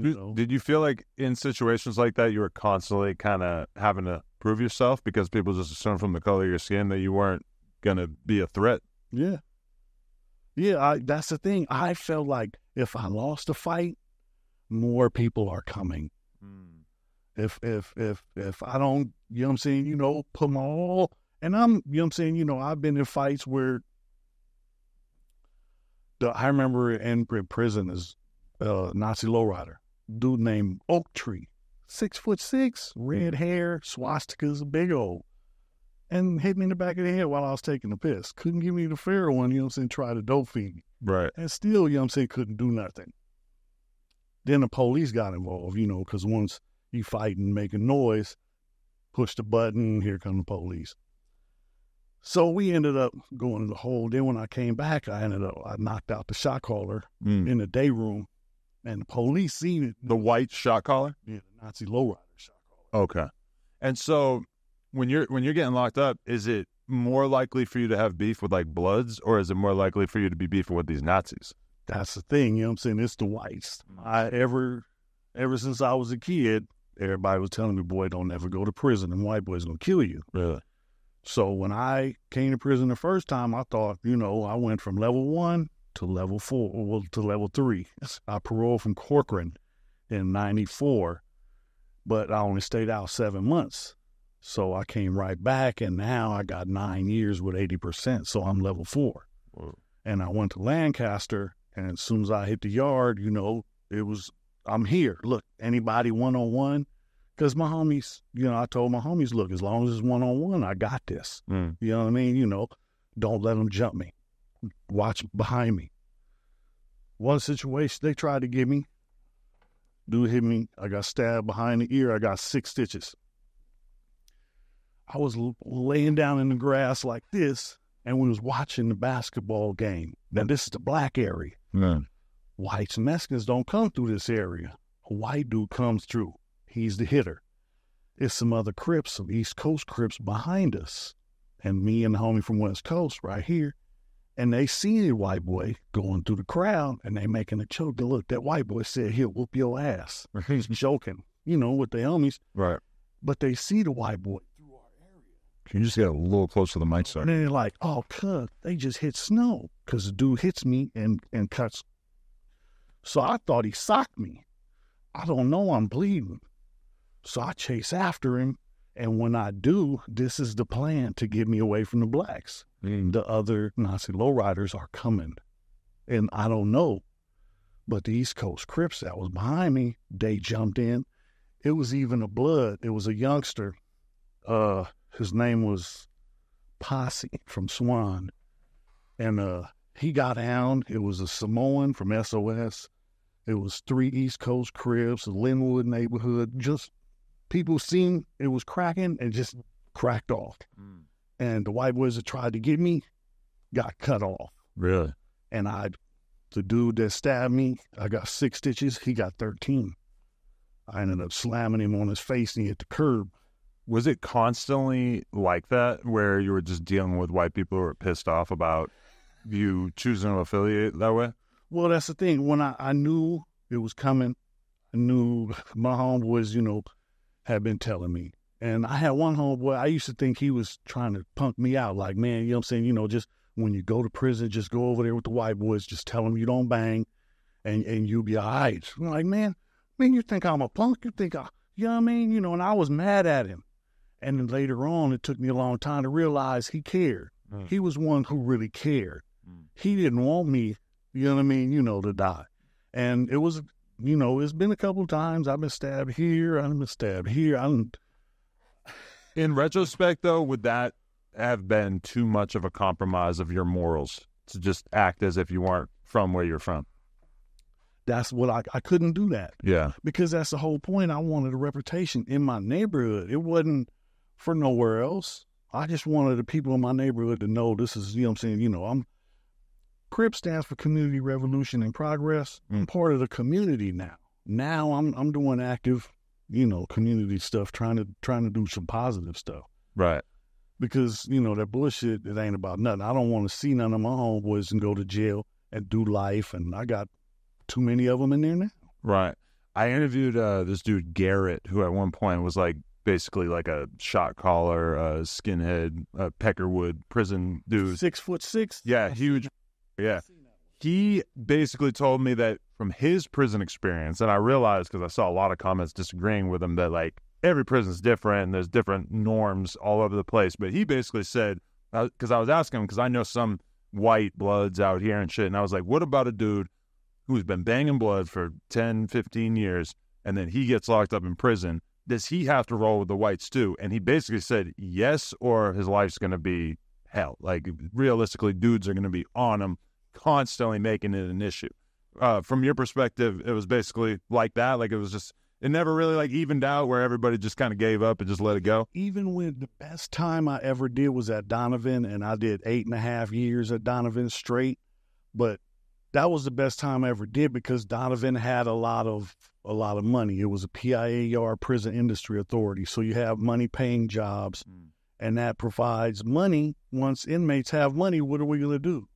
Did you feel like in situations like that you were constantly kind of having to prove yourself because people just assumed from the color of your skin that you weren't going to be a threat? Yeah. Yeah, that's the thing. I felt like if I lost a fight, more people are coming. If I don't, you know what I'm saying, you know, put my all, and I'm, you know what I'm saying, you know, I've been in fights where I remember in prison as Nazi lowrider, dude named Oak Tree, 6'6", red hair, swastikas, big old, and hit me in the back of the head while I was taking a piss. Couldn't give me the fair one, you know what I'm saying, try to dope feed me. Right. And still, you know what I'm saying, couldn't do nothing. Then the police got involved, you know, because once you fighting, making noise, push the button, here come the police. So we ended up going to the hole. Then when I came back, I knocked out the shot caller in the day room, and the police seen it. The white shot caller? Yeah, the Nazi lowrider shot caller. Okay. And so when you're getting locked up, is it more likely for you to have beef with like Bloods, or is it more likely for you to be beefing with these Nazis? That's the thing, you know what I'm saying? It's the whites. Ever since I was a kid, everybody was telling me, boy, don't ever go to prison. Them white boys gonna kill you. Really? So when I came to prison the first time, I thought, I went from level 1 to level 4, well, to level 3. I paroled from Corcoran in 94, but I only stayed out 7 months. So I came right back, and now I got 9 years with 80%, so I'm level 4. Whoa. And I went to Lancaster, and as soon as I hit the yard, it was, I'm here. Look, anybody one-on-one? Because my homies, I told my homies, look, as long as it's one-on-one, I got this. You know what I mean? Don't let them jump me. Watch behind me. One situation, they tried to get me. Dude hit me. I got stabbed behind the ear. I got 6 stitches. I was laying down in the grass like this, and we was watching the basketball game. Now, this is the black area. Whites and Mexicans don't come through this area. A white dude comes through. He's the hitter. It's some other Crips, some East Coast Crips behind us. And me and the homie from West Coast right here. And they see the white boy going through the crowd, and they making a joke. Look, that white boy said, he'll whoop your ass. He's joking, with the homies. Right. But they see the white boy through our area. Can you just get a little closer to the mic, sir? And then they're like, oh, cuz, they just hit Snow. Because the dude hits me and cuts. So I thought he socked me. I don't know, I'm bleeding. So I chase after him, and when I do, this is the plan to get me away from the blacks. The other Nazi lowriders are coming, and I don't know. But the East Coast Crips that was behind me, they jumped in. It was even a Blood. It was a youngster. His name was Posse from Swan, and he got down. It was a Samoan from SOS. It was 3 East Coast Crips, a Linwood neighborhood, just people seen it was cracking and just cracked off. And the white boys that tried to get me got cut off. Really? And the dude that stabbed me, I got 6 stitches. He got 13. I ended up slamming him on his face and he hit the curb. Was it constantly like that, where you were just dealing with white people who were pissed off about you choosing to affiliate that way? Well, that's the thing. When I knew it was coming, I knew my homeboys, had been telling me. And I had one homeboy, I used to think he was trying to punk me out. Like, man, you know what I'm saying? Just when you go to prison, just go over there with the white boys, just tell them you don't bang, and you'll be all right. I'm like, man, you think I'm a punk? You think you know what I mean? And I was mad at him. And then later on, it took me a long time to realize he cared. He was one who really cared. He didn't want me, you know what I mean, to die. And it was, it's been a couple of times. I've been stabbed here. I've been stabbed here. In retrospect, though, would that have been too much of a compromise of your morals to just act as if you weren't from where you're from? That's what I couldn't do that. Yeah. Because that's the whole point. I wanted a reputation in my neighborhood. It wasn't for nowhere else. I just wanted the people in my neighborhood to know this is, you know what I'm saying, Crip stands for Community Revolution and Progress. I'm part of the community now. Now I'm doing active, community stuff, trying to do some positive stuff. Right. Because, that bullshit, it ain't about nothing. I don't want to see none of my homeboys and go to jail and do life, and I got too many of them in there now. Right. I interviewed this dude, Garrett, who at one point was basically like a shot caller, skinhead, Peckerwood prison dude. 6'6". Yeah, huge. Yeah. He basically told me that from his prison experience, and I realized because I saw a lot of comments disagreeing with him that every prison's different and there's different norms all over the place. But he basically said, because I was asking him, because I know some white Bloods out here and shit, and I was like, what about a dude who's been banging blood for 10, 15 years, and then he gets locked up in prison? Does he have to roll with the whites too? And he basically said yes, or his life's going to be hell. Realistically, dudes are going to be on him, constantly making it an issue. From your perspective, it was basically like that? It was just It never really like evened out where everybody just kind of gave up and just let it go. Even when the best time I ever did was at Donovan, and I did 8.5 years at Donovan straight, but that was the best time I ever did because Donovan had a lot of money. It was a PIAR, Prison Industry Authority, so you have money-paying jobs, and that provides money. Once inmates have money, what are we going to do?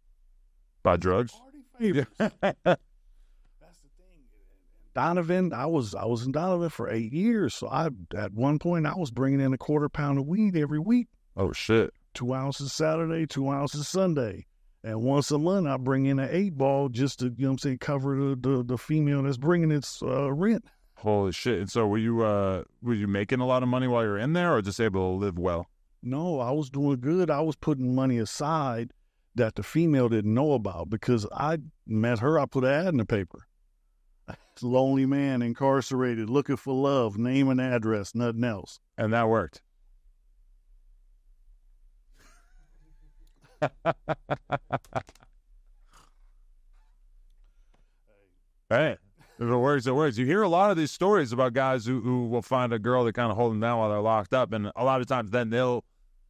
Buy drugs? Party favors. That's the thing. Donovan, I was in Donovan for 8 years, so at one point I was bringing in a 1/4 pound of weed every week. Oh, shit. 2 ounces Saturday, 2 ounces Sunday. And once a month, I bring in an 8-ball just to, cover the female that's bringing its rent. Holy shit. And so were you making a lot of money while you were in there or just able to live well? No, I was doing good. I was putting money aside that the female didn't know about because I met her. I put an ad in the paper. Lonely man incarcerated, looking for love, name and address, nothing else. And that worked. Hey, if it works, it works. You hear a lot of these stories about guys who will find a girl that kind of hold them down while they're locked up, and a lot of times then they'll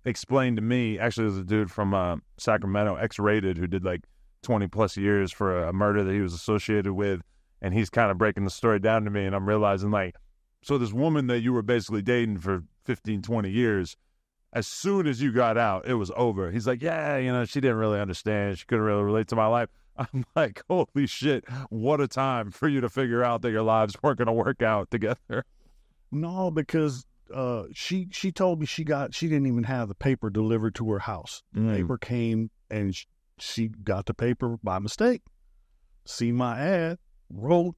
explain to me. Actually, there's a dude from Sacramento, X-rated, who did like 20 plus years for a murder that he was associated with, and he's kind of breaking the story down to me, and I'm realizing like, so this woman that you were basically dating for 15, 20 years, as soon as you got out, it was over. He's like, yeah, she didn't really understand. She couldn't really relate to my life. I'm like, holy shit, what a time for you to figure out that your lives weren't going to work out together. No, because she told me she didn't even have the paper delivered to her house. The paper came and she got the paper by mistake. See my ad, wrote,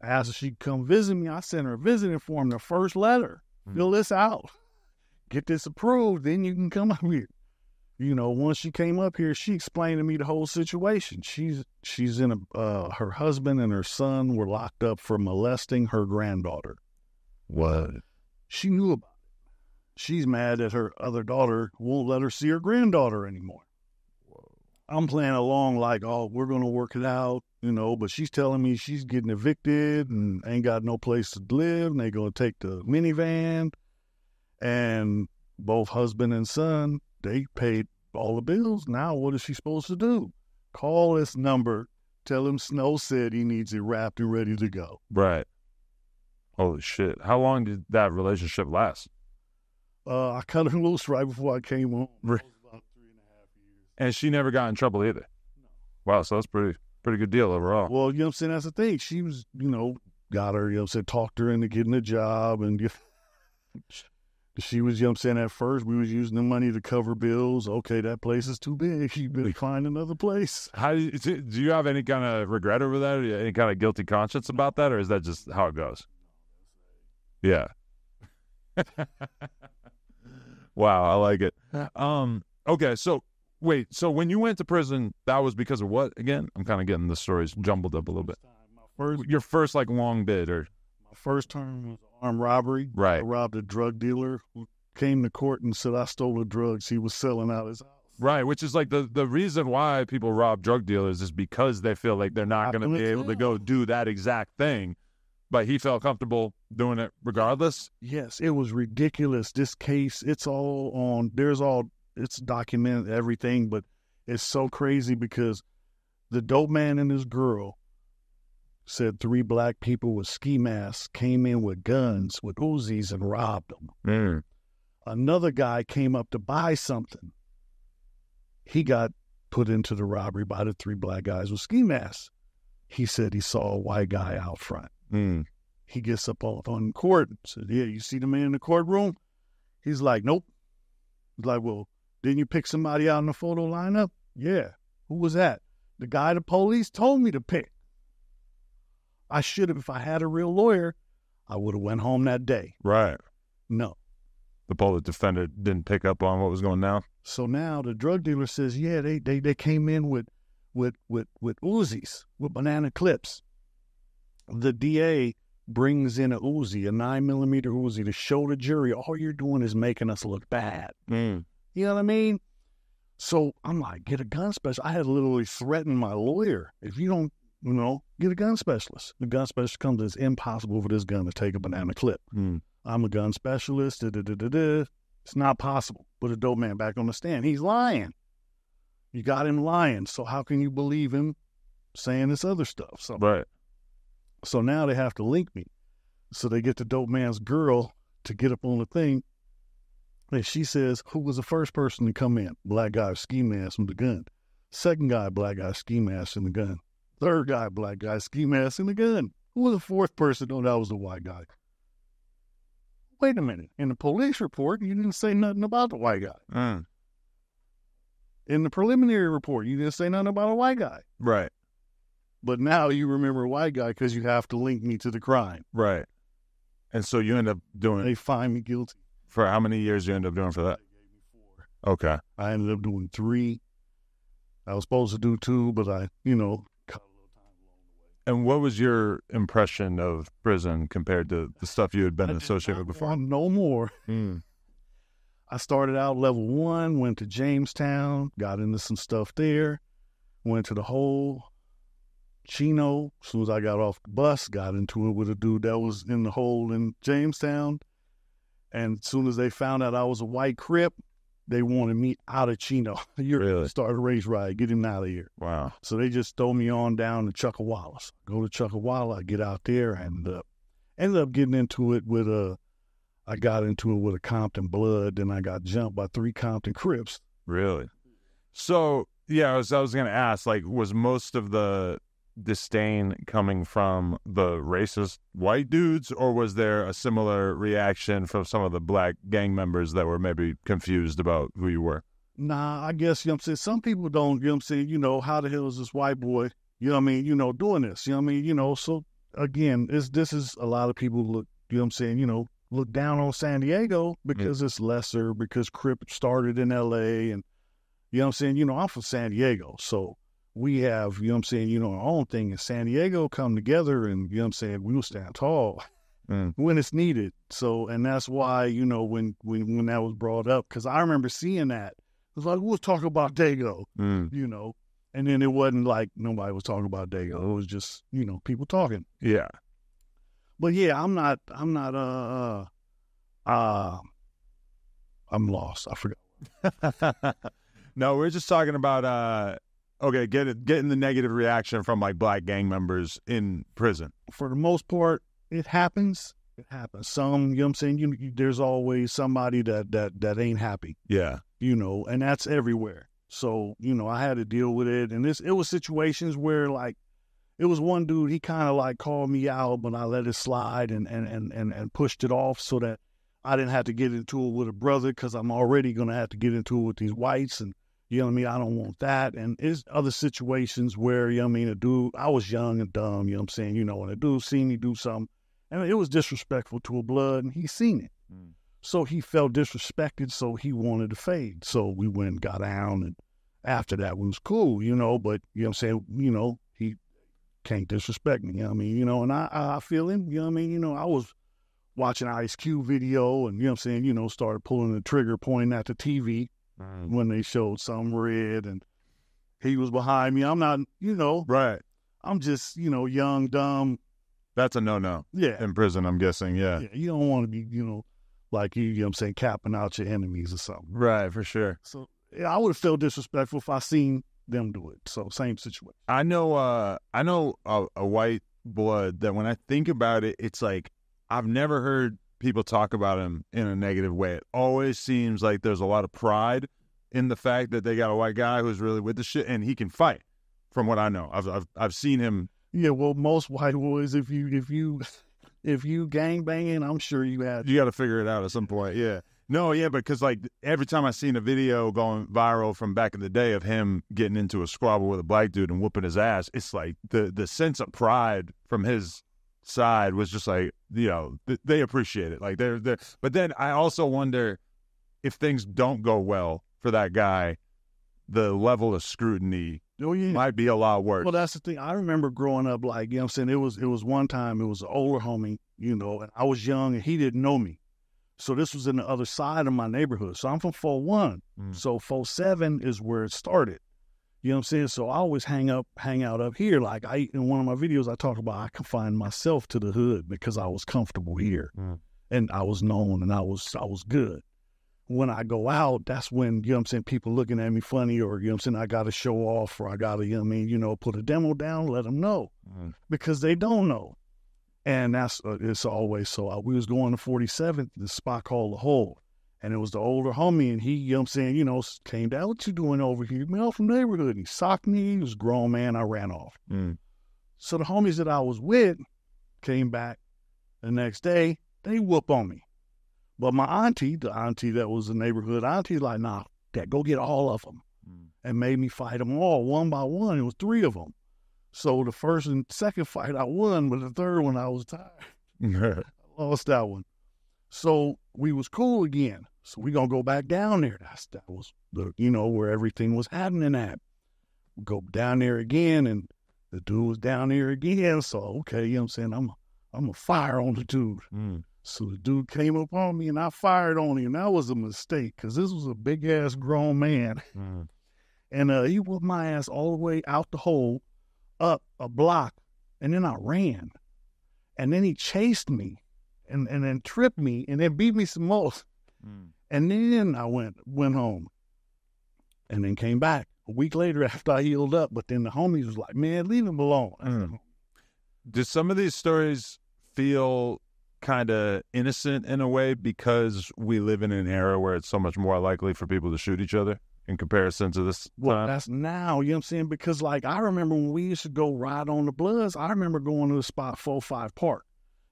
asked if she'd come visit me. I sent her a visiting form, the first letter. Fill this out. Get this approved, then you can come up here. Once she came up here, she explained to me the whole situation. She's in her husband and her son were locked up for molesting her granddaughter. What? She knew about it. She's mad that her other daughter won't let her see her granddaughter anymore. Whoa. I'm playing along like, oh, we're going to work it out, but she's telling me she's getting evicted and ain't got no place to live, and they're going to take the minivan. And both husband and son, they paid all the bills. Now what is she supposed to do? Call this number, tell him Snow said he needs it wrapped and ready to go. Right. Holy shit. How long did that relationship last? I cut her loose right before I came home. It was about 3.5 years. And she never got in trouble either? No. Wow, so that's pretty good deal overall. Well, that's the thing. She was, got her, talked her into getting a job and she was, at first we was using the money to cover bills. Okay, that place is too big. You better find another place. Do you have any kind of regret over that? Or any kind of guilty conscience about that? Or is that just how it goes? Yeah. Wow, I like it. Okay, so wait, so when you went to prison, that was because of what again? I'm kind of getting the stories jumbled up a little bit. Your first like long bid or... My first term was armed robbery. Right. I robbed a drug dealer who came to court and said I stole the drugs he was selling out his house. Right, which is like the reason why people rob drug dealers is because they feel like they're not going to be able to go do that exact thing. But he felt comfortable doing it regardless? Yes, it was ridiculous. This case, it's documented, everything, but it's so crazy because the dope man and his girl said 3 black people with ski masks came in with guns, with Uzis, and robbed them. Another guy came up to buy something. He got put into the robbery by the 3 black guys with ski masks. He said he saw a white guy out front. He gets up on court and said, yeah, you see the man in the courtroom? He's like, nope. He's like, well, didn't you pick somebody out in the photo lineup? Yeah. Who was that? The guy the police told me to pick. I should have, if I had a real lawyer, I would have went home that day. Right. No. The bullet defender didn't pick up on what was going down? So now the drug dealer says, yeah, they came in with Uzis, with banana clips. The DA brings in a Uzi, a 9mm Uzi, to show the jury, all you're doing is making us look bad. You know what I mean? So I'm like, get a gun special. I had literally threatened my lawyer. If you don't you know, get a gun specialist. The gun specialist comes, it's impossible for this gun to take a banana clip. I'm a gun specialist. It's not possible. Put a dope man back on the stand. He's lying. You got him lying. So how can you believe him saying this other stuff? So, Right. So now they have to link me. So they get the dope man's girl to get up on the thing. And she says, who was the first person to come in? Black guy, ski mask with the gun. Second guy, black guy, ski mask and the gun. Third guy, black guy, ski mask and the gun. Who was the fourth person? Oh, that was the white guy. Wait a minute. In the police report, you didn't say nothing about the white guy. In the preliminary report, you didn't say nothing about a white guy. Right. But now you remember a white guy because you have to link me to the crime. Right. And so you end up doing... They find me guilty. For how many years you end up doing for that? They gave me 4. Okay. I ended up doing 3. I was supposed to do 2, but I, cut a little time along the way. And what was your impression of prison compared to the stuff you had been associated with before? No more. I started out level 1, went to Jamestown, got into some stuff there, went to the hole, Chino. As soon as I got off the bus, got into it with a dude that was in the hole in Jamestown. And as soon as they found out I was a white Crip, they wanted me out of Chino. Really? Start a race ride, get him out of here. Wow. So they just throw me on down to Chuckawalla. Go to Chuckawalla, I get out there, and ended up getting into it with a Compton Blood. Then I got jumped by 3 Compton Crips. Really? So, yeah, I was going to ask, like, was most of the disdain coming from the racist white dudes, or was there a similar reaction from some of the black gang members that were maybe confused about who you were? Nah, I guess, some people don't, how the hell is this white boy, doing this, so again, this is a lot of people look, look down on San Diego because it's lesser, because Crip started in LA, and, I'm from San Diego, so we have, our own thing in San Diego come together, and, we will stand tall when it's needed. So, and that's why, when that was brought up, because I remember seeing that. It was like, we'll talk about Dago, and then it wasn't like nobody was talking about Dago. It was just, people talking. Yeah. But yeah, I'm lost. I forgot. No, we're just talking about, getting the negative reaction from like black gang members in prison. For the most part, it happens. It happens. Some, there's always somebody that ain't happy. Yeah. And that's everywhere. So, I had to deal with it. And it was situations where, like, it was one dude, he kind of like called me out, but I let it slide and pushed it off so that I didn't have to get into it with a brother, because I'm already going to have to get into it with these whites, and I don't want that. And it's other situations where, a dude, I was young and dumb, when a dude seen me do something, and it was disrespectful to a blood, and he seen it. So he felt disrespected, so he wanted to fade. So we went and got down, and after that, we was cool, but, he can't disrespect me, and I feel him, I was watching Ice Cube video, and, started pulling the trigger, pointing at the TV when they showed some red, and he was behind me. I'm not, Right. I'm just, young, dumb. That's a no-no. Yeah. In prison, I'm guessing, yeah. You don't want to be, like you, capping out your enemies or something. Right, for sure. So yeah, I would have felt disrespectful if I seen them do it. So same situation. I know a white blood that when I think about it, it's like I've never heard people talk about him in a negative way. It always seems like there's a lot of pride in the fact that they got a white guy who's really with the shit, and he can fight. From what I know, I've seen him. Yeah, well, most white boys, if you gang banging, I'm sure you got to figure it out at some point. Yeah. No, yeah, because like every time I seen a video going viral from back in the day of him getting into a squabble with a black dude and whooping his ass, it's like the sense of pride from his side was just like, they appreciate it. Like they're, but then I also wonder if things don't go well for that guy, the level of scrutiny might be a lot worse. Well, that's the thing. I remember growing up, like, it was one time, it was an older homie, and I was young and he didn't know me. So this was in the other side of my neighborhood. So I'm from 4-1. So 4-7 is where it started. You know what I'm saying? So I always hang out up here. Like in one of my videos, I talk about I confined myself to the hood because I was comfortable here, and I was known, and I was good. When I go out, that's when, you know what I'm saying, people looking at me funny, or, you know what I'm saying, I got to show off, or I got to, you know what I mean, put a demo down, let them know, because they don't know. And that's, it's always so. We was going to 47th, this spot called The Hole. And it was the older homie, and he, you know what I'm saying, came down, what you doing over here? Man, I'm from the neighborhood. And he socked me. He was a grown man. I ran off. So the homies that I was with came back the next day. They whoop on me. But my auntie, the auntie that was the neighborhood auntie, like, nah, Dad, go get all of them. And made me fight them all one by one. It was 3 of them. So the first and second fight I won, but the third one I was tired. I lost that one. So we was cool again. So we gonna go back down there. That was the, where everything was happening at. We go down there again, and the dude was down there again. So okay, you know what I'm saying, I'm a fire on the dude. So the dude came up on me, and I fired on him. That was a mistake, because this was a big ass grown man, and he whooped my ass all the way out the hole, up a block, and then I ran, and then he chased me. And then tripped me, and then beat me some more. And then I went home, and then came back a week later after I healed up. But then the homies was like, man, leave him alone. Do some of these stories feel kind of innocent in a way because we live in an era where it's so much more likely for people to shoot each other in comparison to this time? That's now, you know what I'm saying? Because, like, I remember when we used to go ride on the Bloods, I remember going to the spot 4-5 Park.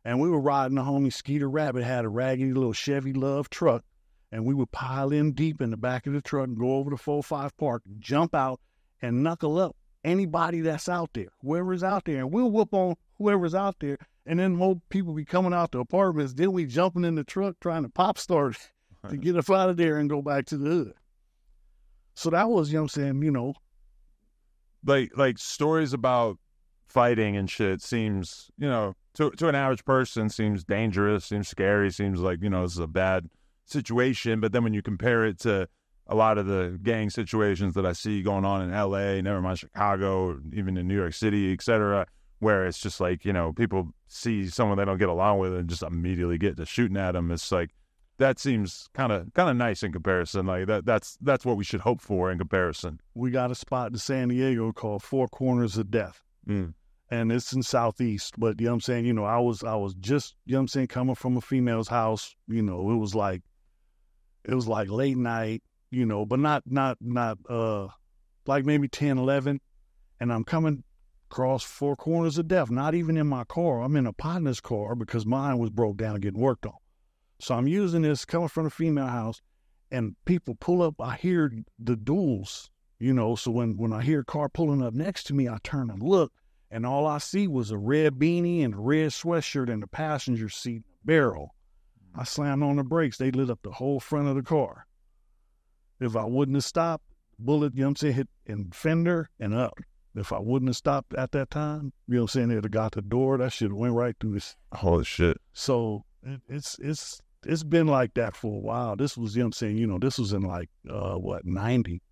And we were riding the homie Skeeter Rabbit, had a raggedy little Chevy Love truck, and we would pile in deep in the back of the truck and go over to 4-5 Park, jump out, and knuckle up anybody that's out there, whoever's out there, and we'll whoop on whoever's out there, and then more people be coming out the apartments, then we jumping in the truck trying to pop start to get us out of there and go back to the hood. So that was, you know what I'm saying, Like stories about fighting and shit seems, to an average person seems dangerous, seems scary, seems like, this is a bad situation. But then when you compare it to a lot of the gang situations that I see going on in LA, never mind Chicago, or even in New York City, et cetera, where it's just like, people see someone they don't get along with and just immediately get to shooting at them. It's like, that seems kind of nice in comparison. Like that's what we should hope for in comparison. We got a spot in San Diego called Four Corners of Death. And it's in Southeast, but you know what I'm saying, I was just, you know what I'm saying, coming from a female's house, it was like late night, but not like maybe 10, 11, and I'm coming across Four Corners of Death, not even in my car. I'm in a partner's car because mine was broke down getting worked on. So I'm using this coming from a female house, and people pull up, I hear the duels, so when I hear a car pulling up next to me, I turn and look, and all I see was a red beanie and a red sweatshirt in the passenger seat barrel. I slammed on the brakes. They lit up the whole front of the car. If I wouldn't have stopped, bullet, hit in fender and up. If I wouldn't have stopped at that time, it'd have got the door. That shit went right through this. Holy shit. So it's been like that for a while. This was, this was in like, 90.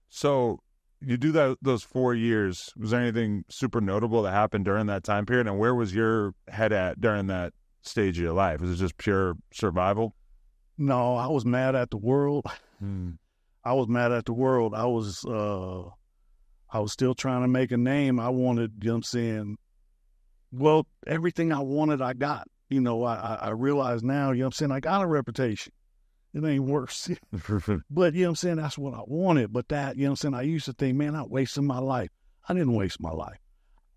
So you do those 4 years. Was there anything super notable that happened during that time period? And where was your head at during that stage of your life? Was it just pure survival? No, I was mad at the world. I was mad at the world. I was still trying to make a name. I wanted, everything I wanted, I got. I realize now, I got a reputation. It ain't worse. But, that's what I wanted. But that, I used to think, man, I wasted my life. I didn't waste my life.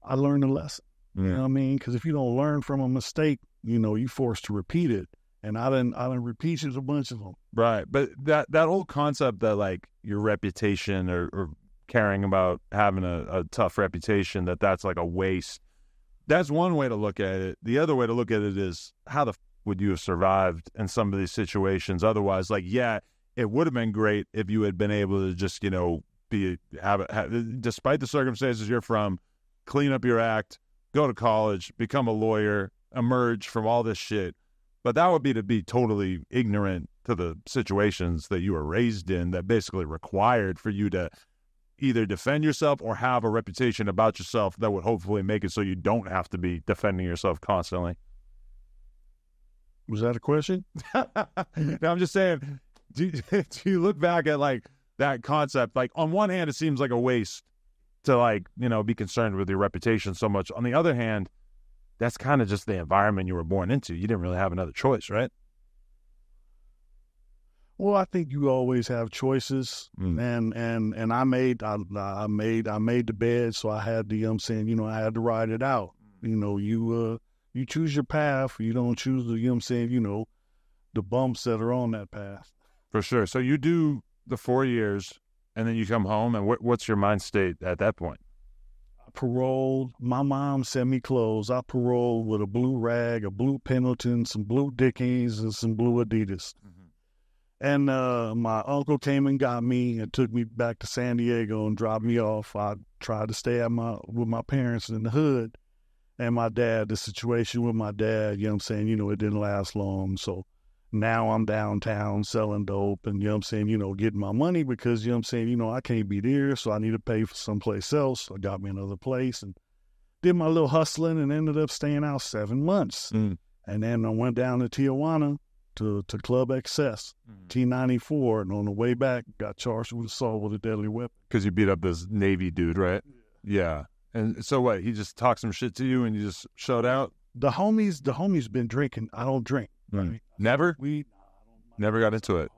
I learned a lesson. You know what I mean? Because if you don't learn from a mistake, you're forced to repeat it. And I done repeated a bunch of them. Right. But that whole concept that, like, your reputation or caring about having a tough reputation, that's like a waste. That's one way to look at it. The other way to look at it is, how the would you have survived in some of these situations? Otherwise, like, yeah, it would have been great if you had been able to just, despite the circumstances you're from, clean up your act, go to college, become a lawyer, emerge from all this shit. But that would be to be totally ignorant to the situations that you were raised in that basically required for you to either defend yourself or have a reputation about yourself that would hopefully make it so you don't have to be defending yourself constantly. Was that a question? No, I'm just saying, do you look back at like that concept? Like on one hand, it seems like a waste to like, you know, be concerned with your reputation so much. On the other hand, that's kind of just the environment you were born into. You didn't really have another choice, right? Well, I think you always have choices, and I made the bed, so I had to, you know what I'm saying, you know, I had to ride it out. You know, you choose your path, you don't choose the, you know what I'm saying, you know, the bumps that are on that path. For sure. So you do the 4 years, and then you come home, and what's your mind state at that point? I paroled. My mom sent me clothes. I paroled with a blue rag, a blue Pendleton, some blue Dickies, and some blue Adidas. And my uncle came and got me and took me back to San Diego and dropped me off. I tried to stay with my parents in the hood. And my dad, the situation with my dad, you know what I'm saying, you know, it didn't last long. So now I'm downtown selling dope and, you know what I'm saying, you know, getting my money because, you know what I'm saying, you know, I can't be there, so I need to pay for someplace else. So I got me another place and did my little hustling and ended up staying out 7 months. And then I went down to Tijuana to Club XS, T94, and on the way back, got charged with assault with a deadly weapon. Because you beat up this Navy dude, right? Yeah. And so what? He just talked some shit to you, and you just showed out. The homies been drinking. I don't drink. Right? Never. Never got into it.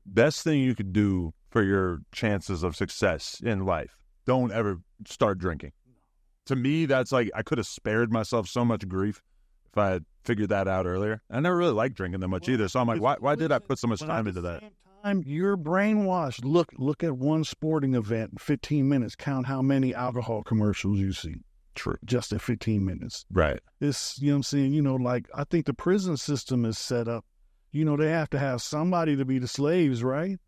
Best thing you could do for your chances of success in life: don't ever start drinking. To me, that's like I could have spared myself so much grief if I had figured that out earlier. I never really liked drinking that much either. So I'm like, why did I put so much time into that? You're brainwashed. Look at one sporting event in 15 minutes. Count how many alcohol commercials you see. True. Just in 15 minutes. Right. It's, you know what I'm saying, you know, like I think the prison system is set up, you know, they have to have somebody to be the slaves, right?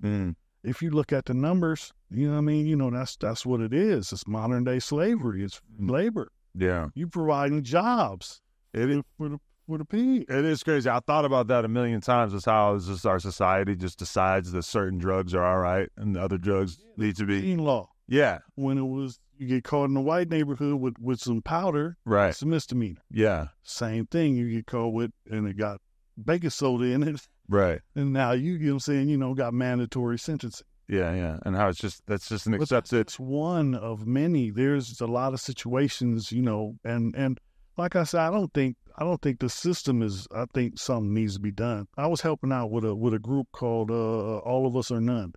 If you look at the numbers, you know what I mean, you know, that's what it is. It's modern day slavery. It's labor. Yeah. You providing jobs. It is for the pig. It is crazy. I thought about that a million times. It's how it's just our society just decides that certain drugs are all right and the other drugs need to be. Teen law. Yeah. When it was, you get caught in a white neighborhood with some powder, right? It's a misdemeanor. Yeah. Same thing. You get caught with, and it got baking soda in it. Right. And now you know what I'm saying, you know, got mandatory sentencing. Yeah, yeah. And how that's just an accepted. It's one of many. There's a lot of situations, you know, and like I said, I don't think the system is. I think something needs to be done. I was helping out with a group called All of Us or None.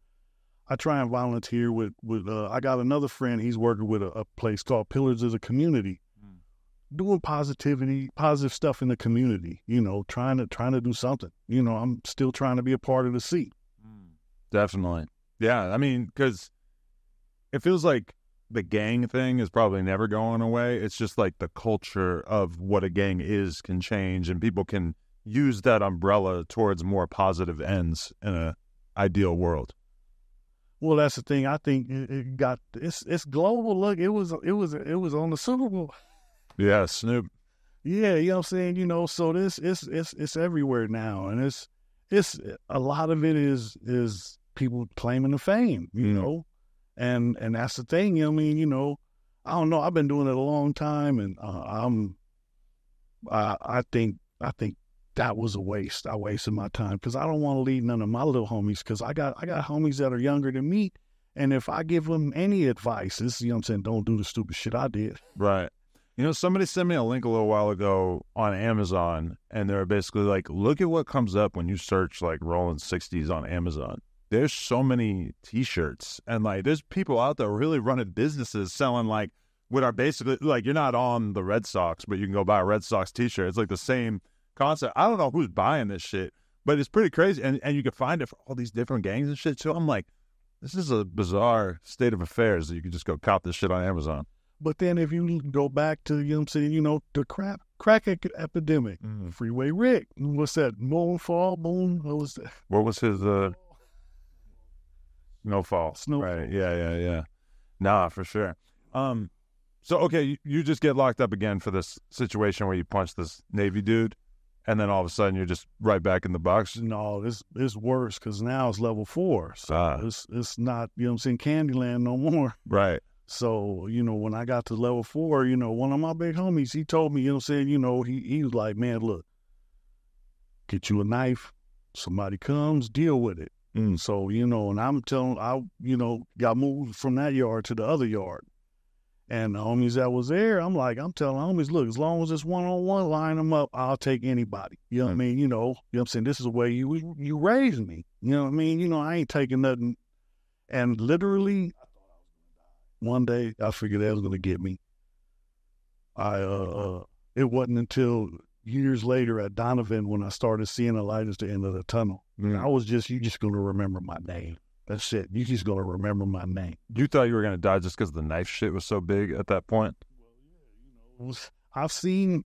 I try and volunteer with I got another friend. He's working with a place called Pillars of the Community, doing positive stuff in the community. You know, trying to do something. You know, I'm still trying to be a part of the seat. Definitely, yeah. I mean, because it feels like the gang thing is probably never going away. It's just like the culture of what a gang is can change, and people can use that umbrella towards more positive ends in a ideal world. Well, that's the thing. I think it's global. Look, it was on the Super Bowl. Yeah, Snoop. Yeah, you know what I'm saying. You know, so it's everywhere now, and it's a lot of it is people claiming the fame. You know, and that's the thing. You know what I mean? You know, I don't know. I've been doing it a long time, and I think that was a waste. I wasted my time because I don't want to lead none of my little homies because I got homies that are younger than me. And if I give them any advice, it's, you know what I'm saying, don't do the stupid shit I did. Right. You know, somebody sent me a link a little while ago on Amazon, and they're basically like, look at what comes up when you search like Rollin 60s on Amazon. There's so many T-shirts, and like there's people out there really running businesses selling like what are basically like, you're not on the Red Sox, but you can go buy a Red Sox T-shirt. It's like the same concept. I don't know who's buying this shit, but it's pretty crazy, and you can find it for all these different gangs and shit. So I'm like, this is a bizarre state of affairs that you can just go cop this shit on Amazon. But then if you go back to, you know what I'm saying, you know, the crack epidemic, Freeway Rick, what's that? Moon? What was that? What was his Snowfall? Right? Yeah. Nah, for sure. So okay, you just get locked up again for this situation where you punched this Navy dude. And then all of a sudden you're just right back in the box. No, it's worse because now it's level 4. So it's not, you know what I'm saying, Candyland no more. Right. So, you know, when I got to level 4, you know, one of my big homies, he told me, you know what I'm saying, you know, he was like, man, look, get you a knife. Somebody comes, deal with it. So, you know, and I'm telling, you know, got moved from that yard to the other yard. And the homies that was there, I'm telling homies, look, as long as it's one-on-one, line them up, I'll take anybody. You know what I mean? You know what I'm saying? This is the way you raised me. You know what I mean? You know, I ain't taking nothing. And literally, one day, I figured that was going to get me. It wasn't until years later at Donovan when I started seeing the light at the end of the tunnel. I was you just going to remember my name. That's it. You just going to remember my name. You thought you were going to die just because the knife shit was so big at that point? Well, yeah, you know, I've seen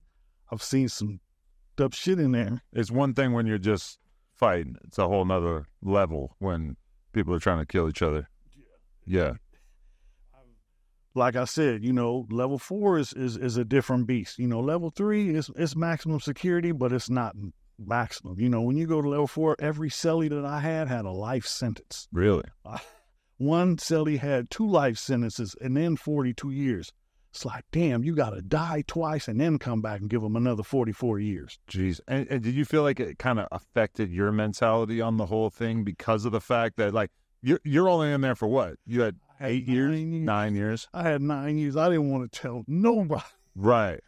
some tough shit in there. It's one thing when you're just fighting. It's a whole nother level when people are trying to kill each other. Yeah. Like I said, you know, level 4 is a different beast. You know, level 3 is maximum security, but it's not maximum. You know, when you go to level 4, every cellie that I had a life sentence. Really? One cellie had 2 life sentences and then 42 years. It's like, damn, you got to die twice and then come back and give them another 44 years. Jeez. And did you feel like it kind of affected your mentality on the whole thing because of the fact that, like, you're only in there for what? You had 8 years? 9 years? I had 9 years. I didn't want to tell nobody. Right.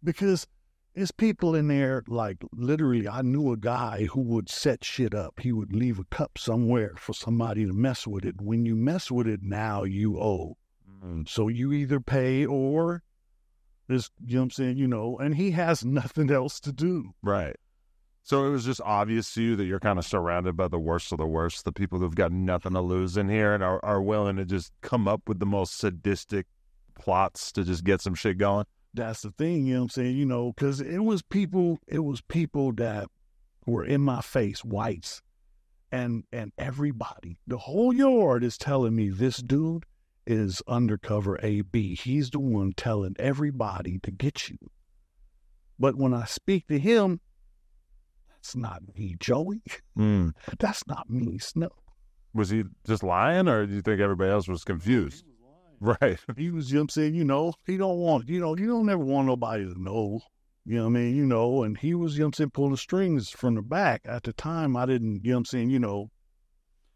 Because there's people in there, like, literally, I knew a guy who would set shit up. He would leave a cup somewhere for somebody to mess with it. When you mess with it, now you owe. So you either pay or this, you know what I'm saying, you know, and he has nothing else to do. Right. So it was just obvious to you that you're kind of surrounded by the worst of the worst, the people who've got nothing to lose in here and are willing to just come up with the most sadistic plots to just get some shit going. That's the thing, you know what I'm saying, you know, because it was people that were in my face, whites, and everybody, the whole yard is telling me this dude is undercover AB. He's the one telling everybody to get you. But when I speak to him, that's not me, Joey. That's not me, Snow. Was he just lying, or do you think everybody else was confused? He was lying. Right. He was, you know what I'm saying, you know, he don't want, you know, you don't ever want nobody to know. You know what I mean? You know, and he was, you know what I'm saying, pulling the strings from the back. At the time, I didn't, you know what I'm saying, you know,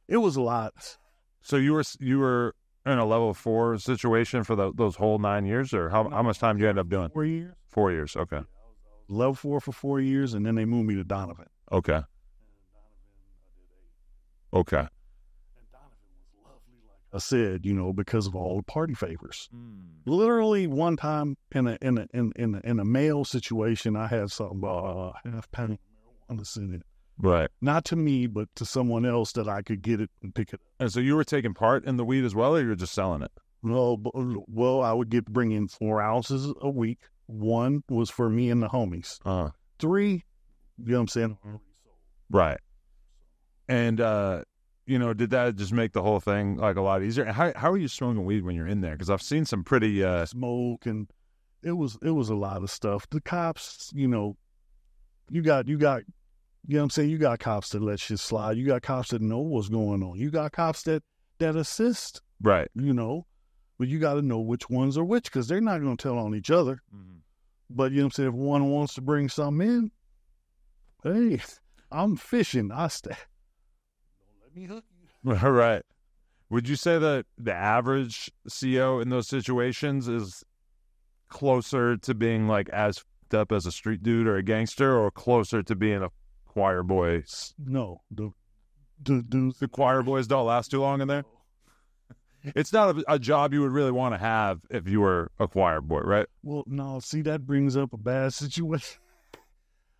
it was a lot. So you were in a level 4 situation for those whole 9 years, or how much time did you end up doing? 4 years. 4 years, okay. Level 4 for 4 years, and then they moved me to Donovan. Okay. Okay. And Donovan was lovely, like I said, you know, because of all the party favors. Literally, one time in a male situation, I had something half pound of marijuana sitting it. Right. Not to me, but to someone else that I could get it and pick it up. And so you were taking part in the weed as well, or you were just selling it? No, well, I would bring in 4 ounces a week. 1 was for me and the homies. 3, you know what I'm saying? Right. And, you know, did that just make the whole thing, like, a lot easier? How are you smoking weed when you're in there? Because I've seen some pretty... Smoke, and it was a lot of stuff. The cops, you know, you know what I'm saying? You got cops that let shit slide. You got cops that know what's going on. You got cops that assist. Right. You know, but you got to know which ones are which, because they're not going to tell on each other. But, you know what I'm saying, if one wants to bring something in, hey, I'm fishing. I stay. Don't let me hook you. All right. Would you say that the average CO in those situations is closer to being, like, as f***ed up as a street dude or a gangster, or closer to being a choir boy? No. The choir boys don't last too long in there? It's not a job you would really want to have if you were a choir boy, right? Well, no, see, that brings up a bad situation.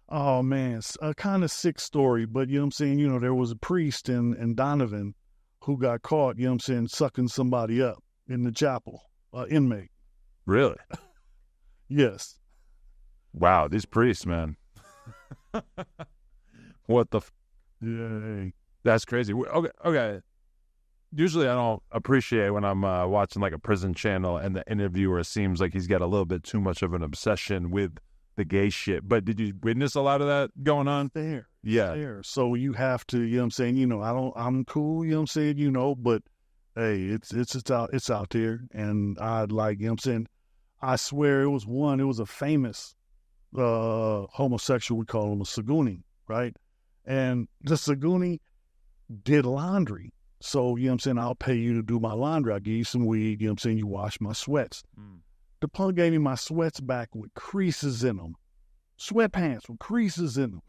Oh, man, a kind of sick story, but, you know what I'm saying, you know, there was a priest in Donovan who got caught, you know what I'm saying, sucking somebody up in the chapel, inmate. Really? Yes. Wow, these priests, man. What the Yeah. That's crazy. Okay. Usually I don't appreciate when I'm watching, like, a prison channel and the interviewer seems like he's got a little bit too much of an obsession with the gay shit. But did you witness a lot of that going on? There. Yeah. There. So you have to, you know what I'm saying, you know, I'm cool, you know what I'm saying, you know, but hey, it's out there. And I'd like, you know what I'm saying, I swear it was a famous homosexual, we call him a Saguni, right? And the Saguni did laundry. So, you know what I'm saying, I'll pay you to do my laundry. I'll give you some weed, you know what I'm saying, you wash my sweats. The punk gave me my sweats back with creases in them. Sweatpants with creases in them.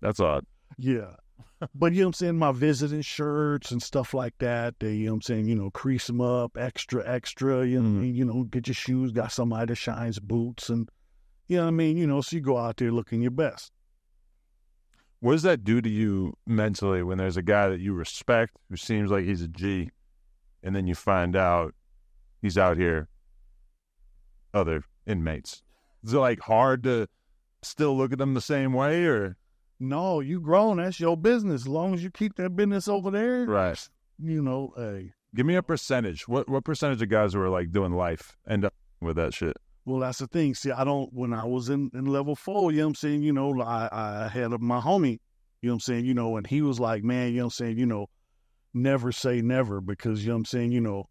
That's odd. Yeah. But, you know what I'm saying, my visiting shirts and stuff like that, they, you know what I'm saying, you know, crease them up, extra, you know, you know, get your shoes, got somebody that shines boots, and, you know what I mean, you know, so you go out there looking your best. What does that do to you mentally when there's a guy that you respect who seems like he's a G, and then you find out he's out here other inmates? Is it like hard to still look at them the same way, or? No, you grown. That's your business. As long as you keep that business over there, Right. you know, hey. Give me a percentage. What percentage of guys who are like doing life end up with that shit? Well, that's the thing. See, when I was in level 4, you know what I'm saying, you know, I had my homie, you know what I'm saying, you know, and he was like, man, you know what I'm saying, you know, never say never, because, you know what I'm saying, you know,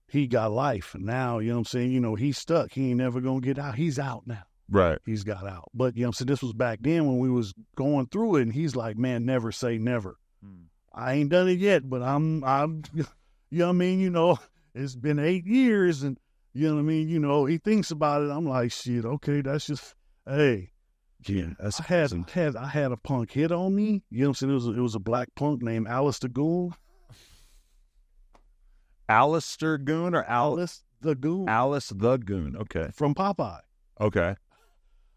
he got life. And now, you know what I'm saying, you know, he's stuck. He ain't never going to get out. He's out now. Right. He's got out. But, you know what I'm saying, this was back then when we was going through it, and he's like, man, never say never. I ain't done it yet, but I'm, you know what I mean, you know, it's been 8 years, and, you know what I mean, you know, he thinks about it. I'm like, shit, okay, that's just, hey. Yeah, I had a punk hit on me. You know what I'm saying? It was a black punk named Alice the Goon. Alistair Goon or Alice the Goon. Alice the Goon. Okay. From Popeye. Okay.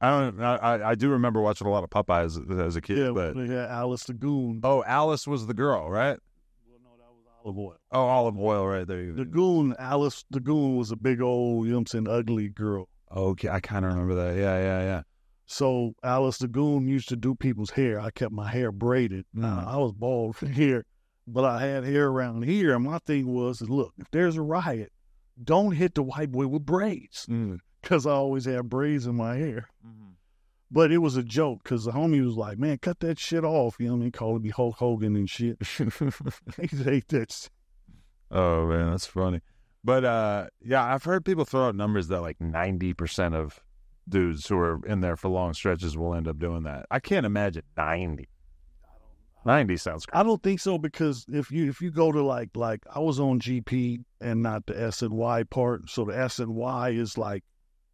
I do remember watching a lot of Popeye as a kid. Yeah, but yeah, Alice the Goon. Oh, Alice was the girl, right? Well, no, that was Olive Oil. Oh, olive oil, right there. The Goon, Alice the Goon was a big old, you know what I'm saying, ugly girl. Okay, I kind of remember that. Yeah. So Alice the Goon used to do people's hair. I kept my hair braided. I was bald from here, but I had hair around here. And my thing was, look, if there's a riot, don't hit the white boy with braids, because I always had braids in my hair. But it was a joke, because the homie was like, man, cut that shit off. You know what I mean? Calling me Hulk Hogan and shit. He hate that shit. Oh, man, that's funny. But, yeah, I've heard people throw out numbers that like 90% of dudes who are in there for long stretches will end up doing that. I can't imagine 90. 90 sounds crazy. I don't think so, because if you go to like I was on GP and not the S and Y part. So the S and Y is like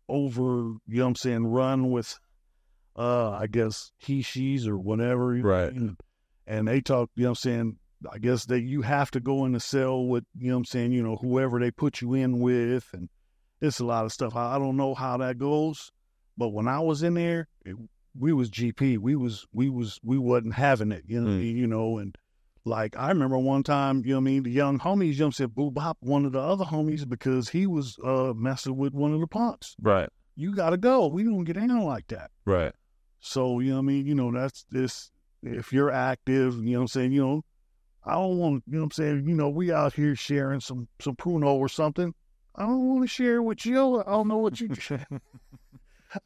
over, you know what I'm saying, run with, I guess he, she's or whatever. Right. And they talk, you know what I'm saying, I guess you have to go in the cell with, you know what I'm saying, you know, whoever they put you in with, and it's a lot of stuff. I don't know how that goes, but when I was in there, we was GP. We wasn't having it, you know, you know, and like I remember one time, you know what I mean, the young homies, you know what I'm saying, boo bop one of the other homies because he was messing with one of the punks. Right. You gotta go. We don't get down like that. Right. So, you know what I mean, you know, that's this, if you're active, you know what I'm saying, you know, I don't want, you know what I'm saying, you know, we out here sharing some pruno or something. I don't want to share with you. I don't know what you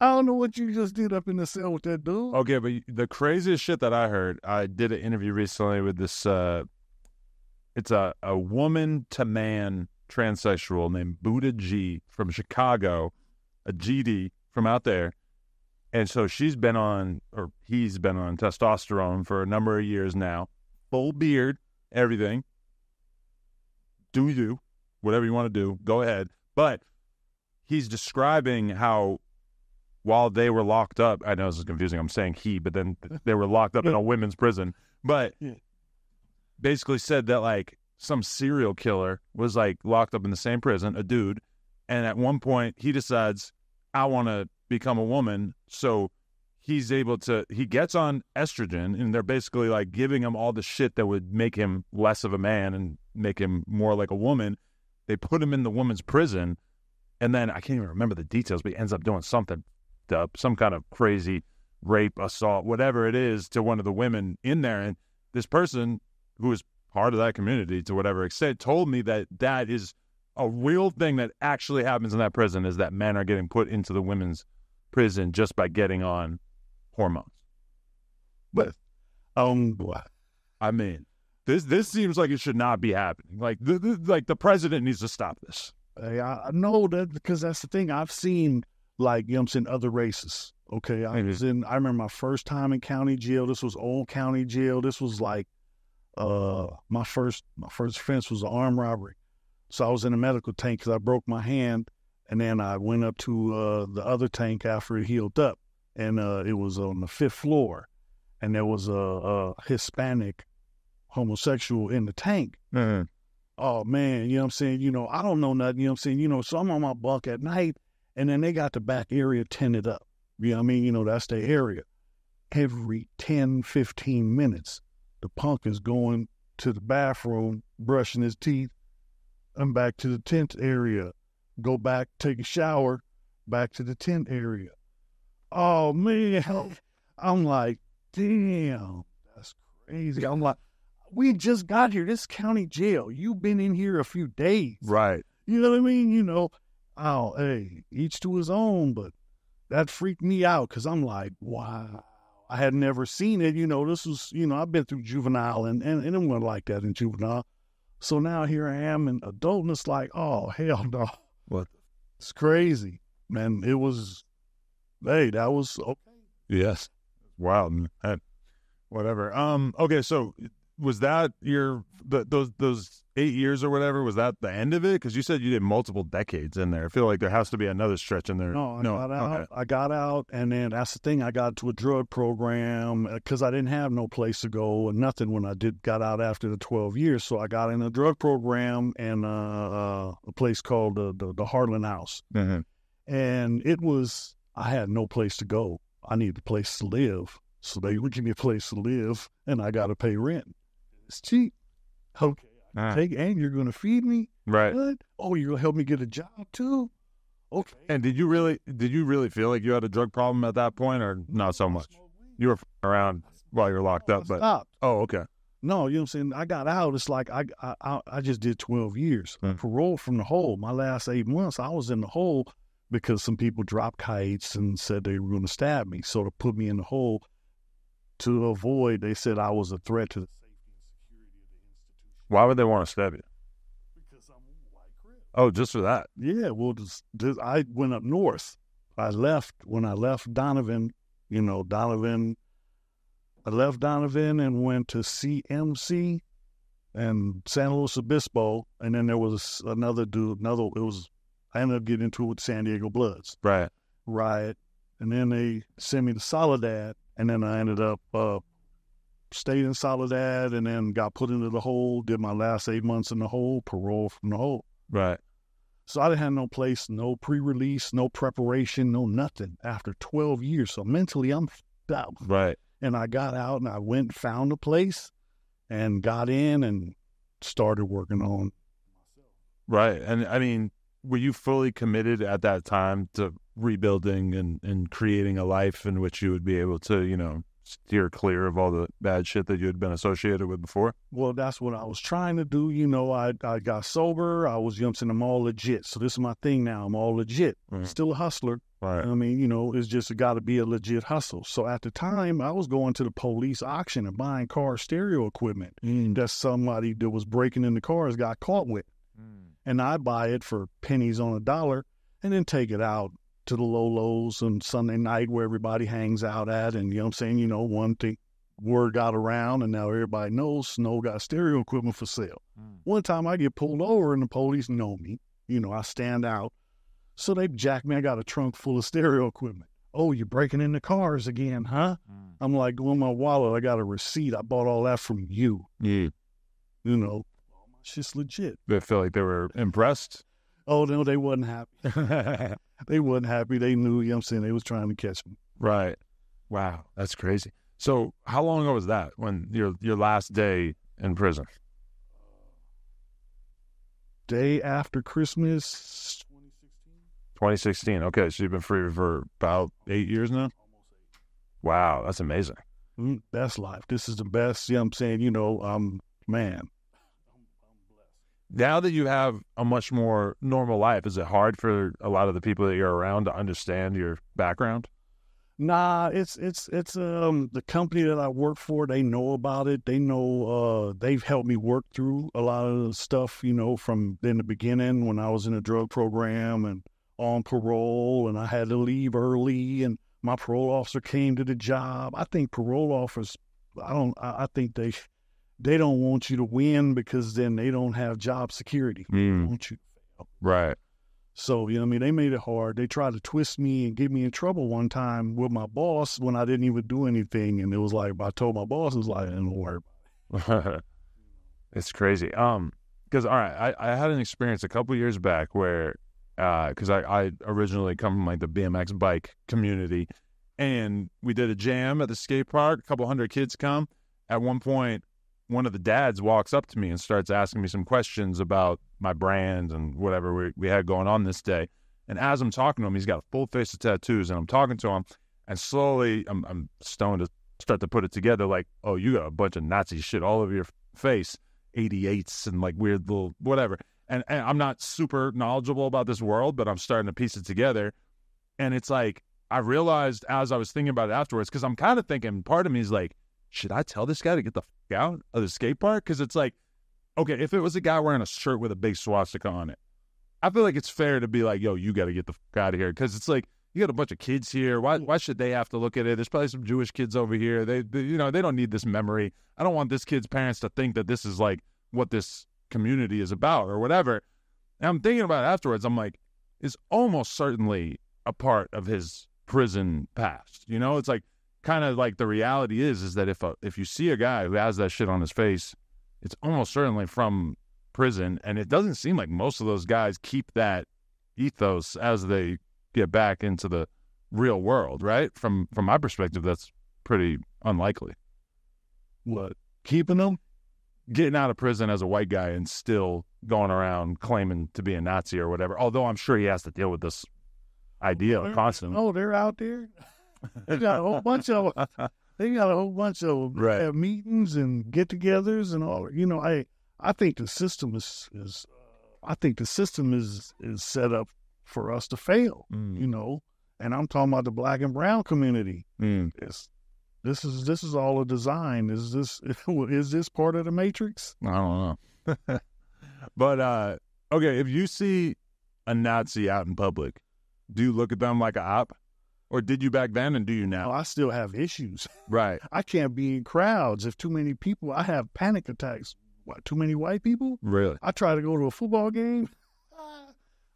I don't know what you just did up in the cell with that dude. Okay, but the craziest shit that I heard, I did an interview recently with this, it's a woman to man transsexual named Buddha G from Chicago, a GD from out there. And so he's been on testosterone for a number of years now, full beard, everything. Do you, whatever you want to do, go ahead. But he's describing how while they were locked up, I know this is confusing, I'm saying he, but then they were locked up in a women's prison, but basically said that like some serial killer was like locked up in the same prison, a dude, and at one point he decides, I want to become a woman, so he gets on estrogen, and they're basically like giving him all the shit that would make him less of a man and make him more like a woman. They put him in the woman's prison, and then I can't even remember the details, but he ends up doing something up, some kind of crazy rape, assault, whatever it is, to one of the women in there. And this person who is part of that community, to whatever extent, told me that that is a real thing that actually happens in that prison, is that men are getting put into the women's prison just by getting on hormones. But I mean, this seems like it should not be happening. Like the president needs to stop this. I know that because that's the thing. I've seen, like, you know what I'm saying, other races. Okay, I remember my first time in county jail. This was old county jail. This was like my first offense was an armed robbery. So I was in a medical tank because I broke my hand, and then I went up to the other tank after it healed up, and it was on the 5th floor, and there was a Hispanic homosexual in the tank. Mm-hmm. Oh man, you know what I'm saying? You know, I don't know nothing, you know what I'm saying? You know, so I'm on my bunk at night, and then they got the back area tinted up. You know what I mean? You know, that's their area. Every 10, 15 minutes, the punk is going to the bathroom, brushing his teeth, and back to the tent area. Go back, take a shower, back to the tent area. Oh, man. I'm like, damn, that's crazy. I'm like, we just got here. This county jail. You've been in here a few days. Right. You know what I mean? You know, oh, hey, each to his own, but that freaked me out because I'm like, wow. I had never seen it. You know, this was, you know, I've been through juvenile and it wasn't like that in juvenile. So now here I am in adult, and it's like, oh, hell no. What? It's crazy, man. It was, hey, that was okay. Yes. Wild. Whatever. Okay, so was that those 8 years or whatever, was that the end of it? Because you said you did multiple decades in there. I feel like there has to be another stretch in there. No, I got out, and then that's the thing. I got to a drug program because I didn't have no place to go and nothing when I got out after the 12 years. So I got in a drug program and a place called the Rollin House. Mm-hmm. And I had no place to go. I needed a place to live. So they would give me a place to live, and I got to pay rent. It's cheap. Okay. And you're going to feed me? Right. Good. Oh, you're going to help me get a job too? Okay. And did you really feel like you had a drug problem at that point, or not so much? You were around while you were locked up, but stopped. Oh, okay. No, you know what I'm saying? I got out. It's like I just did 12 years. Paroled from the hole. My last 8 months, I was in the hole because some people dropped kites and said they were going to stab me. So to put me in the hole to avoid, they said I was a threat to the safety and security of the institution. Why would they want to stab you? Because I'm like Crip. Oh, just for that? Yeah, well, I went up north. When I left Donovan, I left Donovan and went to CMC and San Luis Obispo, and then there was another dude, I ended up getting into it with San Diego Bloods. Right. Riot. And then they sent me to Soledad, and then I ended up stayed in Soledad and then got put into the hole, did my last 8 months in the hole, parole from the hole. Right. So I didn't have no place, no pre-release, no preparation, no nothing after 12 years. So mentally I'm out. Right. And I got out and I went and found a place and got in and started working on myself. Right. And I mean, were you fully committed at that time to rebuilding and creating a life in which you would be able to, steer clear of all the bad shit that you had been associated with before? Well, that's what I was trying to do. I got sober. I was, I'm all legit. So this is my thing now. I'm all legit. Mm-hmm. Still a hustler. Right. I mean, it's just got to be a legit hustle. So at the time, I was going to the police auction and buying car stereo equipment that somebody that was breaking into cars got caught with. And I buy it for pennies on a dollar and then take it out to the Lolos on Sunday night where everybody hangs out at. And, one thing, word got around and now everybody knows Snow got stereo equipment for sale. One time I get pulled over and the police know me. I stand out. So they jack me. I got a trunk full of stereo equipment. Oh, you're breaking into cars again, huh? I'm like, go in my wallet. I got a receipt. I bought all that from you. Yeah. Shit's legit. They feel like they were impressed? Oh, no, they wasn't happy. They wasn't happy. They knew, they was trying to catch me. Right. Wow, that's crazy. So how long ago was that, when your last day in prison? Day after Christmas, 2016. Okay, so you've been free for about 8 years now? Almost 8. Wow, that's amazing. Best life. This is the best. Man. I'm blessed. Now that you have a much more normal life, is it hard for a lot of the people that you're around to understand your background? Nah, it's the company that I work for, they know about it. They know they've helped me work through a lot of the stuff, from in the beginning when I was in a drug program and on parole, and I had to leave early, and my parole officer came to the job. I think parole officers, I think they don't want you to win because then they don't have job security. They want you to fail. Right. So, they made it hard. They tried to twist me and get me in trouble one time with my boss when I didn't even do anything. And it was like, I told my boss, it was like, don't worry about it. It's crazy. Because, all right, I had an experience a couple years back where, because I originally come from like the BMX bike community, and we did a jam at the skate park. A couple hundred kids come. At one point, one of the dads walks up to me and starts asking me some questions about my brand and whatever we had going on this day. And as I'm talking to him, he's got a full face of tattoos, and I'm talking to him, and slowly I'm stoned to start to put it together like, oh, you got a bunch of Nazi shit all over your face, 88s and like weird little whatever. And I'm not super knowledgeable about this world, but I'm starting to piece it together. And it's like, I realized as I was thinking about it afterwards, because I'm kind of thinking, part of me is like, should I tell this guy to get the fuck out of the skate park? Because it's like, okay, if it was a guy wearing a shirt with a big swastika on it, I feel like it's fair to be like, yo, you got to get the fuck out of here. Because it's like, you got a bunch of kids here. Why should they have to look at it? There's probably some Jewish kids over here. They don't need this memory. I don't want this kid's parents to think that this is like what this community is about or whatever. And I'm thinking about it afterwards. I'm like, it's almost certainly a part of his prison past. It's like, kind of like the reality is that if you see a guy who has that shit on his face, it's almost certainly from prison. And it doesn't seem like most of those guys keep that ethos as they get back into the real world, right? From my perspective, that's pretty unlikely. What? Keeping them? Getting out of prison as a white guy and still going around claiming to be a Nazi or whatever. Although I'm sure he has to deal with this idea constantly. Oh, they're out there. They got a whole bunch of them. They got a whole bunch of right. Have meetings and get-togethers and all. I think the system is set up for us to fail. And I'm talking about the Black and brown community. This is all a design. Is this part of the Matrix? I don't know. But okay, if you see a Nazi out in public, do you look at them like a op? Or did you back then, and do you now? I still have issues. Right. I can't be in crowds. If too many people, I have panic attacks. What, too many white people? Really? I try to go to a football game.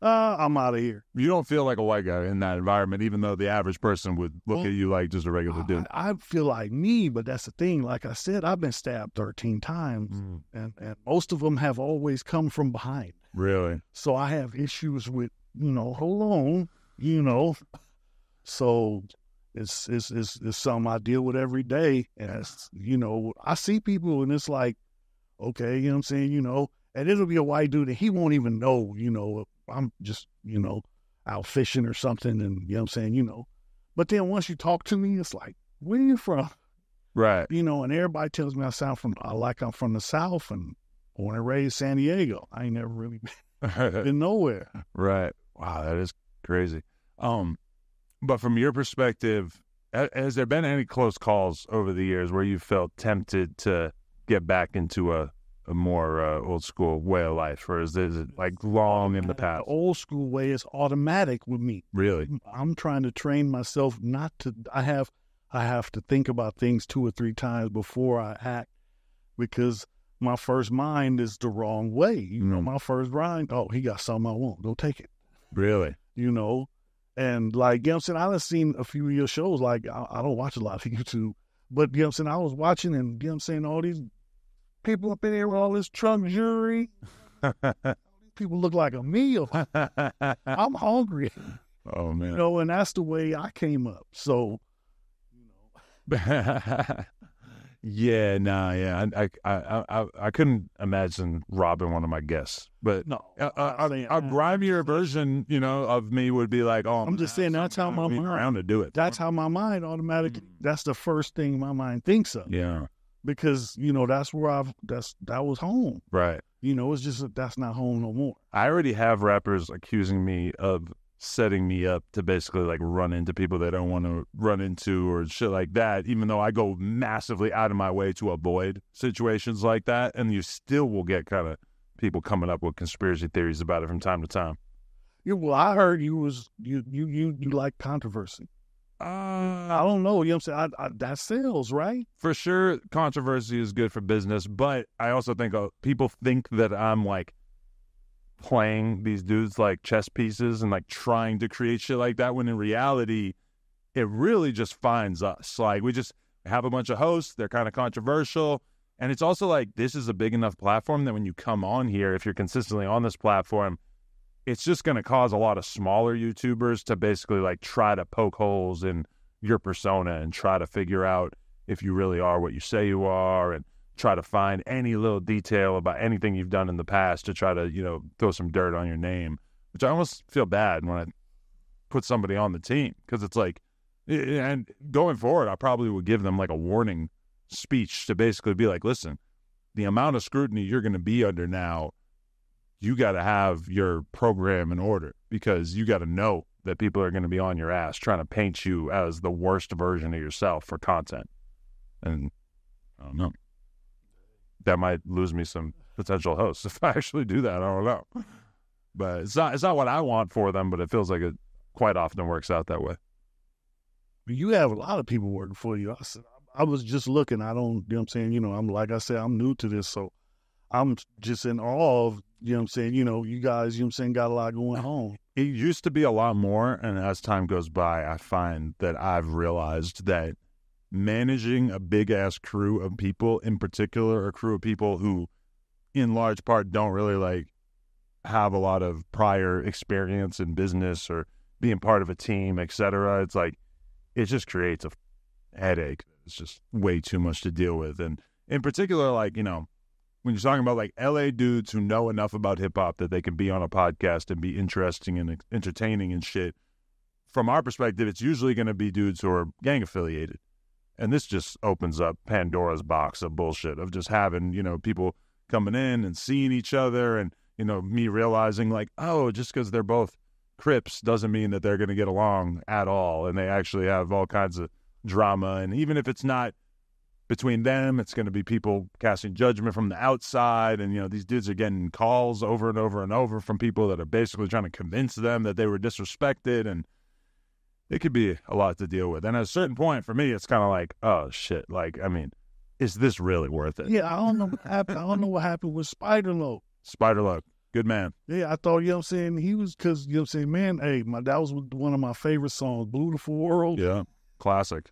I'm out of here. You don't feel like a white guy in that environment, even though the average person would look at you like just a regular dude. I feel like me, but that's the thing. Like I said, I've been stabbed 13 times, and most of them have always come from behind. Really? So I have issues with, hold on, So it's something I deal with every day. And, I see people and it's like, okay, you know what I'm saying, and it'll be a white dude and he won't even know, I'm just, out fishing or something. And, you know what I'm saying, but then once you talk to me, it's like, where are you from? Right. And everybody tells me I'm from the South and born and raised San Diego. I ain't never really been nowhere. Right. Wow, that is crazy. But from your perspective, has there been any close calls over the years where you felt tempted to get back into a more old school way of life, or is it like long in the past? The old school way is automatic with me. Really? I'm trying to train myself not to. I have to think about things 2 or 3 times before I act, because my first mind is the wrong way. My first mind, oh, he got something I want. Go take it. Really? And like, you know what I'm saying? I've seen a few of your shows. Like, I don't watch a lot of YouTube, but you know what I'm saying? I was watching, and you know what I'm saying? All these people up in there with all this Trump jewelry. People look like a meal. I'm hungry. Oh, man. And that's the way I came up. So, Yeah, I couldn't imagine robbing one of my guests, but no, a grimier version, of me would be like, oh, I'm just saying that's how my mind around to do it. That's how my mind automatically. That's the first thing my mind thinks of. Yeah, because that's where that was home. Right. It's just that's not home no more. I already have rappers accusing me of setting me up to basically like run into people they don't want to run into or shit like that, even though I go massively out of my way to avoid situations like that. And you still will get kind of people coming up with conspiracy theories about it from time to time. Yeah, well, I heard you like controversy. I don't know. You know what I'm saying? That sells, right? For sure, controversy is good for business, but I also think people think that I'm like playing these dudes like chess pieces and like trying to create shit like that, when in reality, it really just finds us. Like, we just have a bunch of hosts, they're kind of controversial, and it's also like, this is a big enough platform that when you come on here, if you're consistently on this platform, it's just going to cause a lot of smaller YouTubers to basically like try to poke holes in your persona and try to figure out if you really are what you say you are, and try to find any little detail about anything you've done in the past to try to, throw some dirt on your name, which I almost feel bad when I put somebody on the team, because it's like, and going forward, I probably would give them like a warning speech to basically be like, listen, the amount of scrutiny you're going to be under now, you got to have your program in order, because you got to know that people are going to be on your ass trying to paint you as the worst version of yourself for content. And I don't know. That might lose me some potential hosts if I actually do that. I don't know. But it's not what I want for them, but it feels like it quite often works out that way. You have a lot of people working for you. I was just looking. I don't, you know what I'm saying? I'm like I said, I'm new to this, so I'm just in awe of, you know what I'm saying? You guys, you know what I'm saying, got a lot going on. It used to be a lot more, and as time goes by, I find that I've realized that managing a big-ass crew of people, in particular a crew of people who, in large part, don't really, like, have a lot of prior experience in business or being part of a team, etc. It's like, it just creates a headache. It's just way too much to deal with. And in particular, like, when you're talking about like LA dudes who know enough about hip hop that they can be on a podcast and be interesting and entertaining and shit, from our perspective, it's usually going to be dudes who are gang affiliated. And this just opens up Pandora's box of bullshit of just having, people coming in and seeing each other, and, me realizing like, oh, just because they're both Crips doesn't mean that they're going to get along at all. And they actually have all kinds of drama. And even if it's not between them, it's going to be people casting judgment from the outside. And, these dudes are getting calls over and over and over from people that are basically trying to convince them that they were disrespected. And it could be a lot to deal with. And at a certain point, for me, it's kind of like, oh, shit. Like, I mean, is this really worth it? Yeah, I don't know what happened. I don't know what happened with Spider-Loc. Spider-Loc. Good man. Yeah, I thought, you know what I'm saying, he was, because, you know what I'm saying, man, hey, that was one of my favorite songs, Beautiful World. Yeah, classic.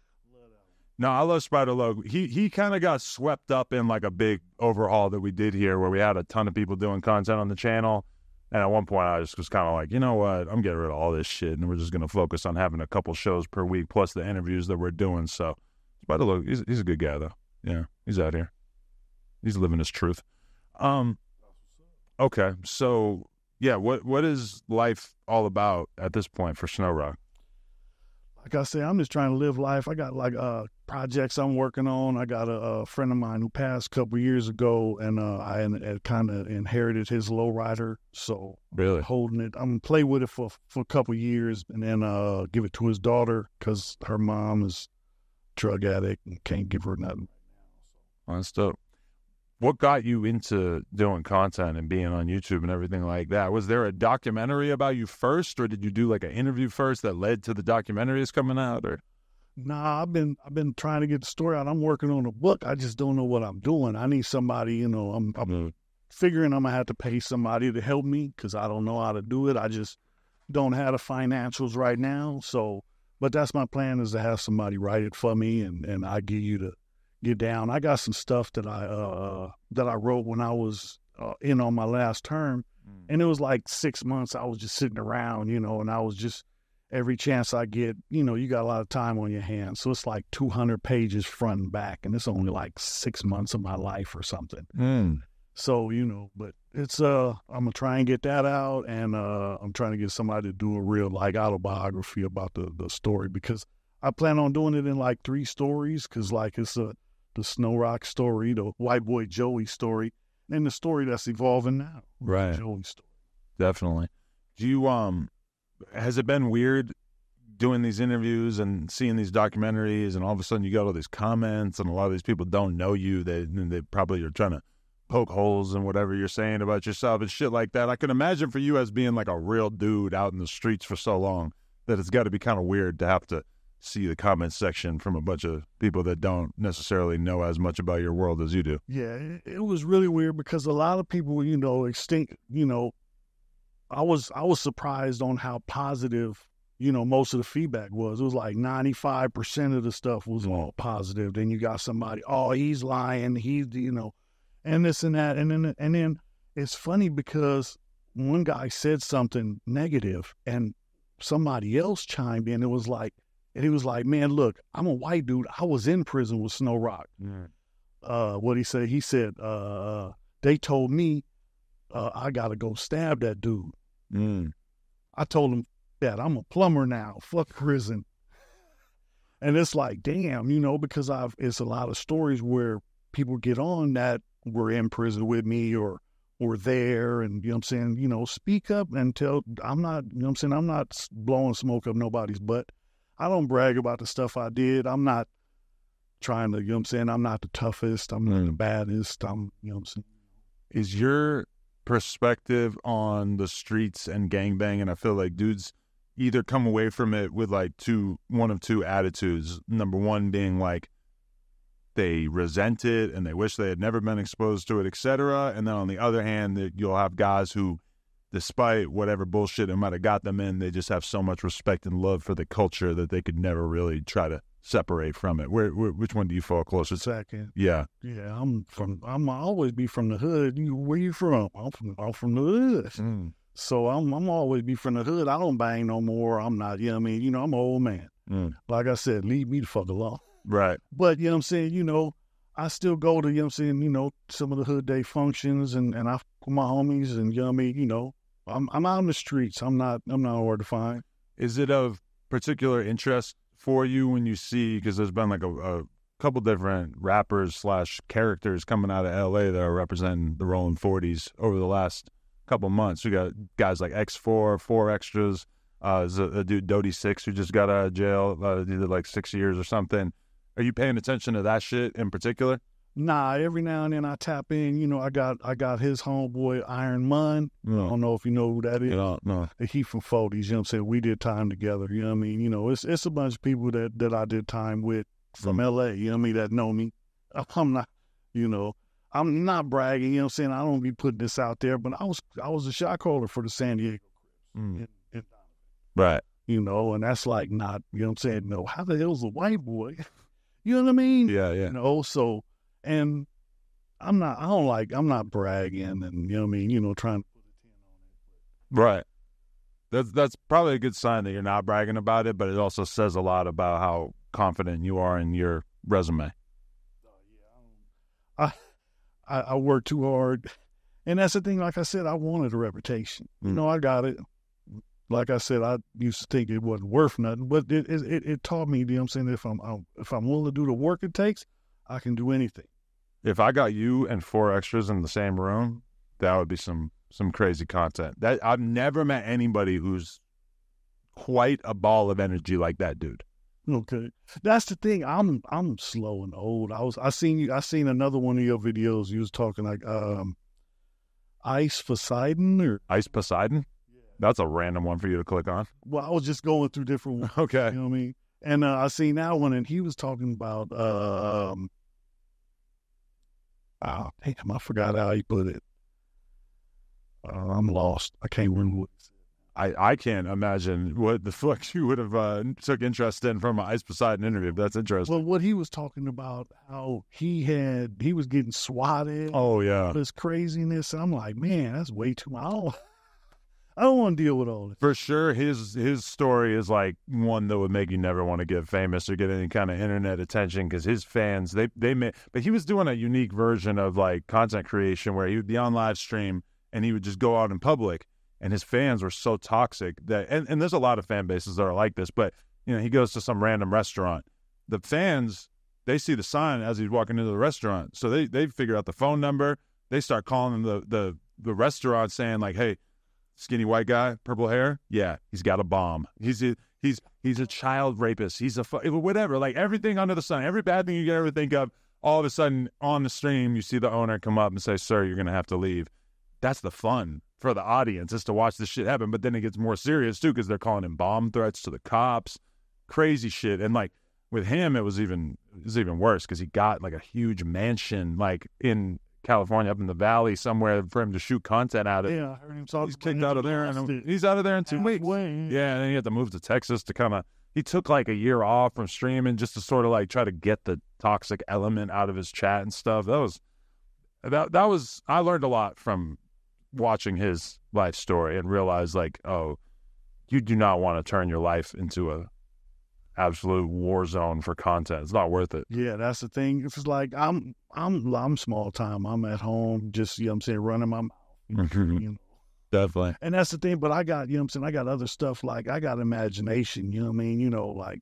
No, I love Spider-Loc. He kind of got swept up in like a big overhaul that we did here where we had a ton of people doing content on the channel. And at one point I just was kind of like, you know what, I'm getting rid of all this shit and we're just going to focus on having a couple shows per week plus the interviews that we're doing. So Spider-Loc, he's a good guy though. Yeah, he's out here. He's living his truth. Okay, so yeah, what is life all about at this point for Snowroc? Like I said, I'm just trying to live life. I got like projects I'm working on. I got a friend of mine who passed a couple years ago, and I kind of inherited his lowrider. So really holding it, I'm gonna play with it for a couple years, and then give it to his daughter because her mom is a drug addict and can't give her nothing. Well, that's dope. What got you into doing content and being on YouTube and everything like that? Was there a documentary about you first, or did you do like an interview first that led to the documentaries coming out? Or nah, I've been trying to get the story out. I'm working on a book. I just don't know what I'm doing. I need somebody. I'm figuring I'm gonna have to pay somebody to help me because I don't know how to do it. I just don't have the financials right now. So, but that's my plan, is to have somebody write it for me, and I give you the get down. I got some stuff that I wrote when I was in on my last term, and it was like 6 months I was just sitting around, and I was just, every chance I get, you got a lot of time on your hands, so it's like 200 pages front and back, and it's only like 6 months of my life or something. So but it's I'm gonna try and get that out, and I'm trying to get somebody to do a real like autobiography about the story, because I plan on doing it in like 3 stories, because like it's the Snowroc story, the White Boy Joey story, and the story that's evolving now. Right. Joey's story. Definitely. Do you has it been weird doing these interviews and seeing these documentaries, and all of a sudden you got all these comments, and a lot of these people don't know you. They probably are trying to poke holes in whatever you're saying about yourself and shit like that. I can imagine for you as being like a real dude out in the streets for so long that it's got to be kind of weird to have to see the comment section from a bunch of people that don't necessarily know as much about your world as you do. Yeah, it was really weird because a lot of people, I was surprised on how positive, most of the feedback was. It was like 95% of the stuff was all positive. Then you got somebody, oh, he's lying, and this and that. And then it's funny because one guy said something negative and somebody else chimed in. He was like, man, look, I'm a white dude. I was in prison with Snowroc. What he said? He said, they told me I got to go stab that dude. I told him that I'm a plumber now. Fuck prison. And it's like, damn, because it's a lot of stories where people get on that were in prison with me or there, and speak up and tell. I'm not, I'm not blowing smoke up nobody's butt. I don't brag about the stuff I did. I'm not trying to, I'm not the toughest. I'm not the baddest. Is your perspective on the streets and gangbanging, I feel like dudes either come away from it with like one of two attitudes. Number one being like they resent it and they wish they had never been exposed to it, etc. And then on the other hand, you'll have guys who, despite whatever bullshit it might have got them in, they just have so much respect and love for the culture that they could never really try to separate from it. Which one do you fall closer to? Second. Yeah. Yeah, I'm always be from the hood. Where you from? I'm from the hood. So I'm always be from the hood. I don't bang no more. I'm not, I'm an old man. Like I said, leave me the fuck alone. Right. But, I still go to, some of the hood day functions and I with my homies and, I'm out in the streets. I'm not hard to find. Is it of particular interest for you when you see, because there's been like a couple different rappers / characters coming out of LA that are representing the Rollin 40s over the last couple months. We got guys like X4, 4 Extras, there's a dude, Dodie 6, who just got out of jail, he did like 6 years or something. Are you paying attention to that shit in particular? Nah, every now and then I tap in. I got his homeboy Iron Mun. No. I don't know if you know who that is. No. He from 40s. We did time together. It's a bunch of people that I did time with from LA. That know me. I'm not. I'm not bragging. I don't be putting this out there, but I was a shot caller for the San Diego Crips. Right. And that's like not. No, how the hell's a white boy? You know what I mean? Yeah. So. And I'm not bragging and, trying to put a 10 on it. Right. That's probably a good sign that you're not bragging about it, but it also says a lot about how confident you are in your resume. I work too hard. And that's the thing, like I said, I wanted a reputation. I got it. Like I said, I used to think it wasn't worth nothing, but it taught me, if I'm willing to do the work it takes, I can do anything. If I got you and 4 Extras in the same room, that would be some crazy content. That I've never met anybody who's quite a ball of energy like that dude. Okay, that's the thing. I'm slow and old. I seen another one of your videos. You was talking like Ice Poseidon or Ice Poseidon. Yeah. That's a random one for you to click on. Well, I was just going through different ones. Okay, you know what I mean. And I seen that one, and he was talking about damn, I forgot how he put it. I'm lost. I can't remember what he said. I can't imagine what the fuck you would have took interest in from an Ice Poseidon interview. That's interesting. Well, what he was talking about, how he was getting swatted. Oh yeah, this craziness. And I'm like, man, that's way too much. I don't want to deal with all this. For sure, his story is like one that would make you never want to get famous or get any kind of internet attention, because his fans, they may, but he was doing a unique version of like content creation where he would be on live stream and he would just go out in public, and his fans were so toxic that, and there's a lot of fan bases that are like this, but he goes to some random restaurant. The fans, they see the sign as he's walking into the restaurant, so they figure out the phone number. they start calling him the restaurant, saying like, hey, skinny white guy, purple hair, yeah, he's got a bomb. He's a child rapist. He's whatever, like everything under the sun, every bad thing you can ever think of. All of a sudden on the stream, you see the owner come up and say, sir, you're going to have to leave. That's the fun for the audience, is to watch this shit happen. But then it gets more serious too, because they're calling him bomb threats to the cops, crazy shit. And like with him, it was even worse, because he got like a huge mansion like in California, up in the valley somewhere, for him to shoot content out of. Yeah, I heard him talk. He's kicked out of there, and he's out of there in 2 weeks. Yeah, and then he had to move to Texas to kind of. He took like a year off from streaming just to sort of like try to get the toxic element out of his chat and stuff. That was I learned a lot from watching his life story, and realized like, oh, you do not want to turn your life into a absolute war zone for content. It's not worth it. Yeah, that's the thing. It's like I'm small time. I'm at home, just, you know what I'm saying, running my mouth. You know. Definitely. And that's the thing. But I got, you know what I'm saying, I got other stuff, like I got imagination, you know what I mean? You know, like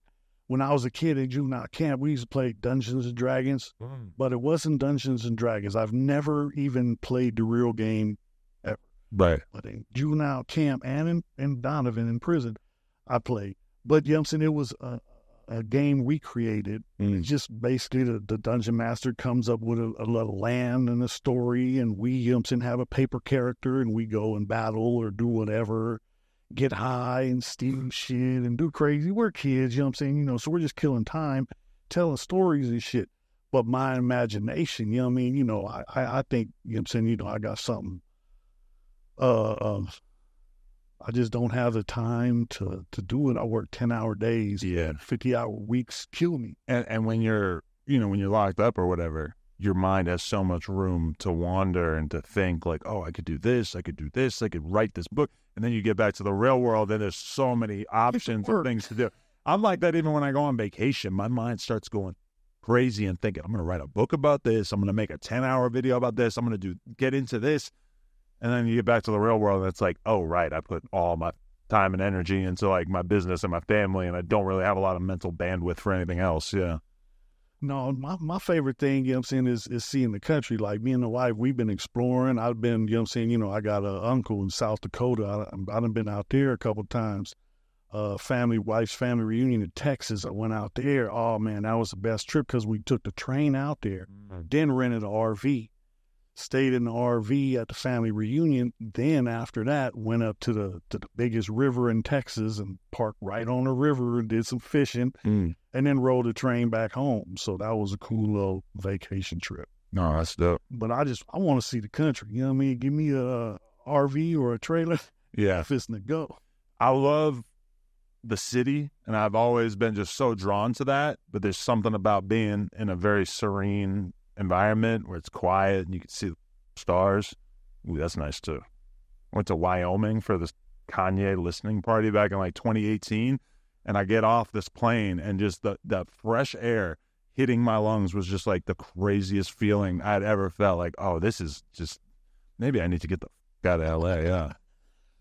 when I was a kid at juvenile camp, we used to play Dungeons and Dragons, but it wasn't Dungeons and Dragons. I've never even played the real game ever. Right. But in juvenile camp and in Donovan in prison, I played. But, you know what I'm saying, it was a game we created. It's just basically the dungeon master comes up with a little land and a story, and we, you know what I'm saying, have a paper character, and we go and battle or do whatever, get high and steal shit and do crazy. We're kids, you know what I'm saying, you know, so we're just killing time, telling stories and shit. But my imagination, you know what I mean, you know, I think, you know what I'm saying, you know, I got something, I just don't have the time to do it. I work 10-hour days. Yeah. 50-hour weeks kill me. And when you're locked up or whatever, your mind has so much room to wander and to think like, oh, I could do this, I could do this, I could write this book. And then you get back to the real world, and there's so many options of things to do. I'm like that even when I go on vacation. My mind starts going crazy and thinking, I'm going to write a book about this. I'm going to make a 10-hour video about this. I'm going to get into this. And then you get back to the real world, and it's like, oh, right, I put all my time and energy into like my business and my family, and I don't really have a lot of mental bandwidth for anything else. Yeah. No, my favorite thing, you know what I'm saying, is seeing the country. Like me and the wife, we've been exploring. I've been, you know what I'm saying, you know, I got an uncle in South Dakota. I've been out there a couple of times. Wife's family reunion in Texas. I went out there. Oh, man, that was the best trip, because we took the train out there, then rented an RV. Stayed in the RV at the family reunion. Then after that, went up to the biggest river in Texas and parked right on the river and did some fishing, and then rode the train back home. So that was a cool little vacation trip. No, that's dope. But I want to see the country. You know what I mean? Give me a RV or a trailer. Yeah. If it's to go. I love the city, and I've always been just so drawn to that. But there's something about being in a very serene environment where it's quiet and you can see the stars. Ooh, that's nice too. Went to Wyoming for this Kanye listening party back in like 2018, and I get off this plane, and just the fresh air hitting my lungs was just like the craziest feeling I'd ever felt. Like, oh, this is just, maybe I need to get the fuck out of LA. Yeah.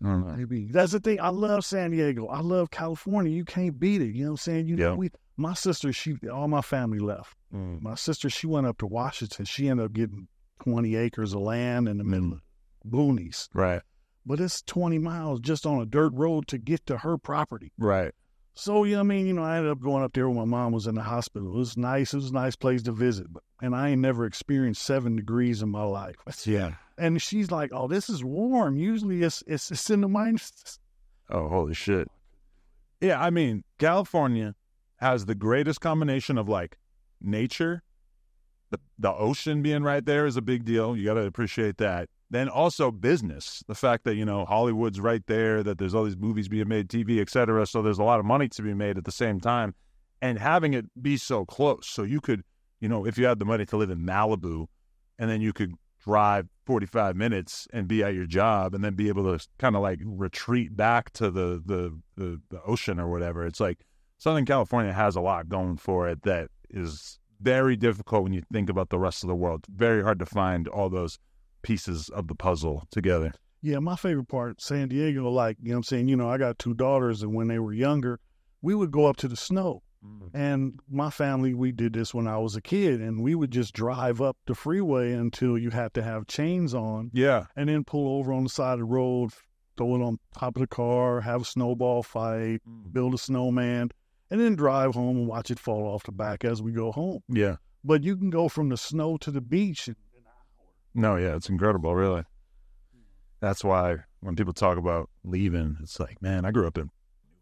Maybe. That's the thing. I love San Diego. I love California. You can't beat it. You know what I'm saying? You know, my sister, all my family left. My sister, she went up to Washington. She ended up getting 20 acres of land in the middle of boonies. Right. But it's 20 miles just on a dirt road to get to her property. Right. So, you know what I mean? You know, I ended up going up there when my mom was in the hospital. It was nice. It was a nice place to visit. And I ain't never experienced 7 degrees in my life. Yeah. And she's like, oh, this is warm. Usually it's in the minus. Oh, holy shit. Yeah, I mean, California has the greatest combination of like nature. The ocean being right there is a big deal. You got to appreciate that. Then also business. The fact that, you know, Hollywood's right there, that there's all these movies being made, TV, et cetera. So there's a lot of money to be made at the same time. And having it be so close. So you could, you know, if you had the money to live in Malibu, and then you could drive 45 minutes and be at your job, and then be able to kind of like retreat back to the ocean or whatever. It's like Southern California has a lot going for it that is very difficult when you think about the rest of the world. Very hard to find all those pieces of the puzzle together. Yeah, my favorite part, San Diego, like, you know what I'm saying, you know, I got 2 daughters, and when they were younger, we would go up to the snow. And my family, we did this when I was a kid, and we would just drive up the freeway until you had to have chains on. Yeah. And then pull over on the side of the road, throw it on top of the car, have a snowball fight, build a snowman, and then drive home and watch it fall off the back as we go home. Yeah. But you can go from the snow to the beach in an hour. No, yeah, it's incredible, really. That's why when people talk about leaving, it's like, man, I grew up in New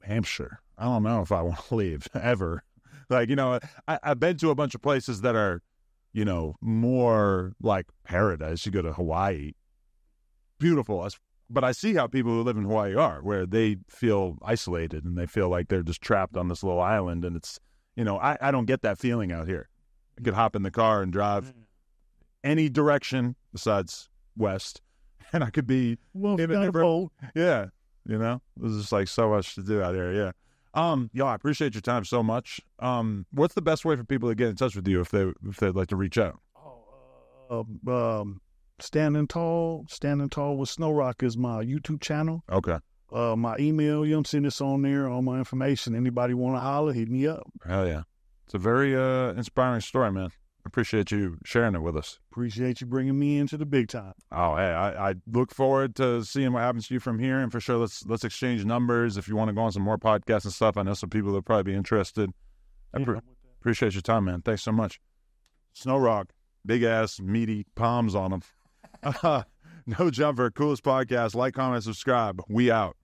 Hampshire. I don't know if I want to leave ever. Like, you know, I've been to a bunch of places that are, you know, more like paradise. You go to Hawaii, beautiful. But I see how people who live in Hawaii are, where they feel isolated and they feel like they're just trapped on this little island. And it's, you know, I don't get that feeling out here. I could hop in the car and drive any direction besides west, and I could be yeah, you know, there's just like so much to do out here. Yeah. Yo, I appreciate your time so much. What's the best way for people to get in touch with you if they'd like to reach out? Standing Tall with Snowroc is my YouTube channel. Okay. My email, you know, I'm seeing this on there, all my information. Anybody want to holler, hit me up. Hell yeah. It's a very inspiring story, man. I appreciate you sharing it with us. Appreciate you bringing me into the big time. Oh, hey, I look forward to seeing what happens to you from here. And for sure, let's exchange numbers if you want to go on some more podcasts and stuff. I know some people will probably be interested. Appreciate your time, man. Thanks so much. Snowroc, big ass, meaty palms on them. No Jumper, coolest podcast. Like, comment, subscribe. We out.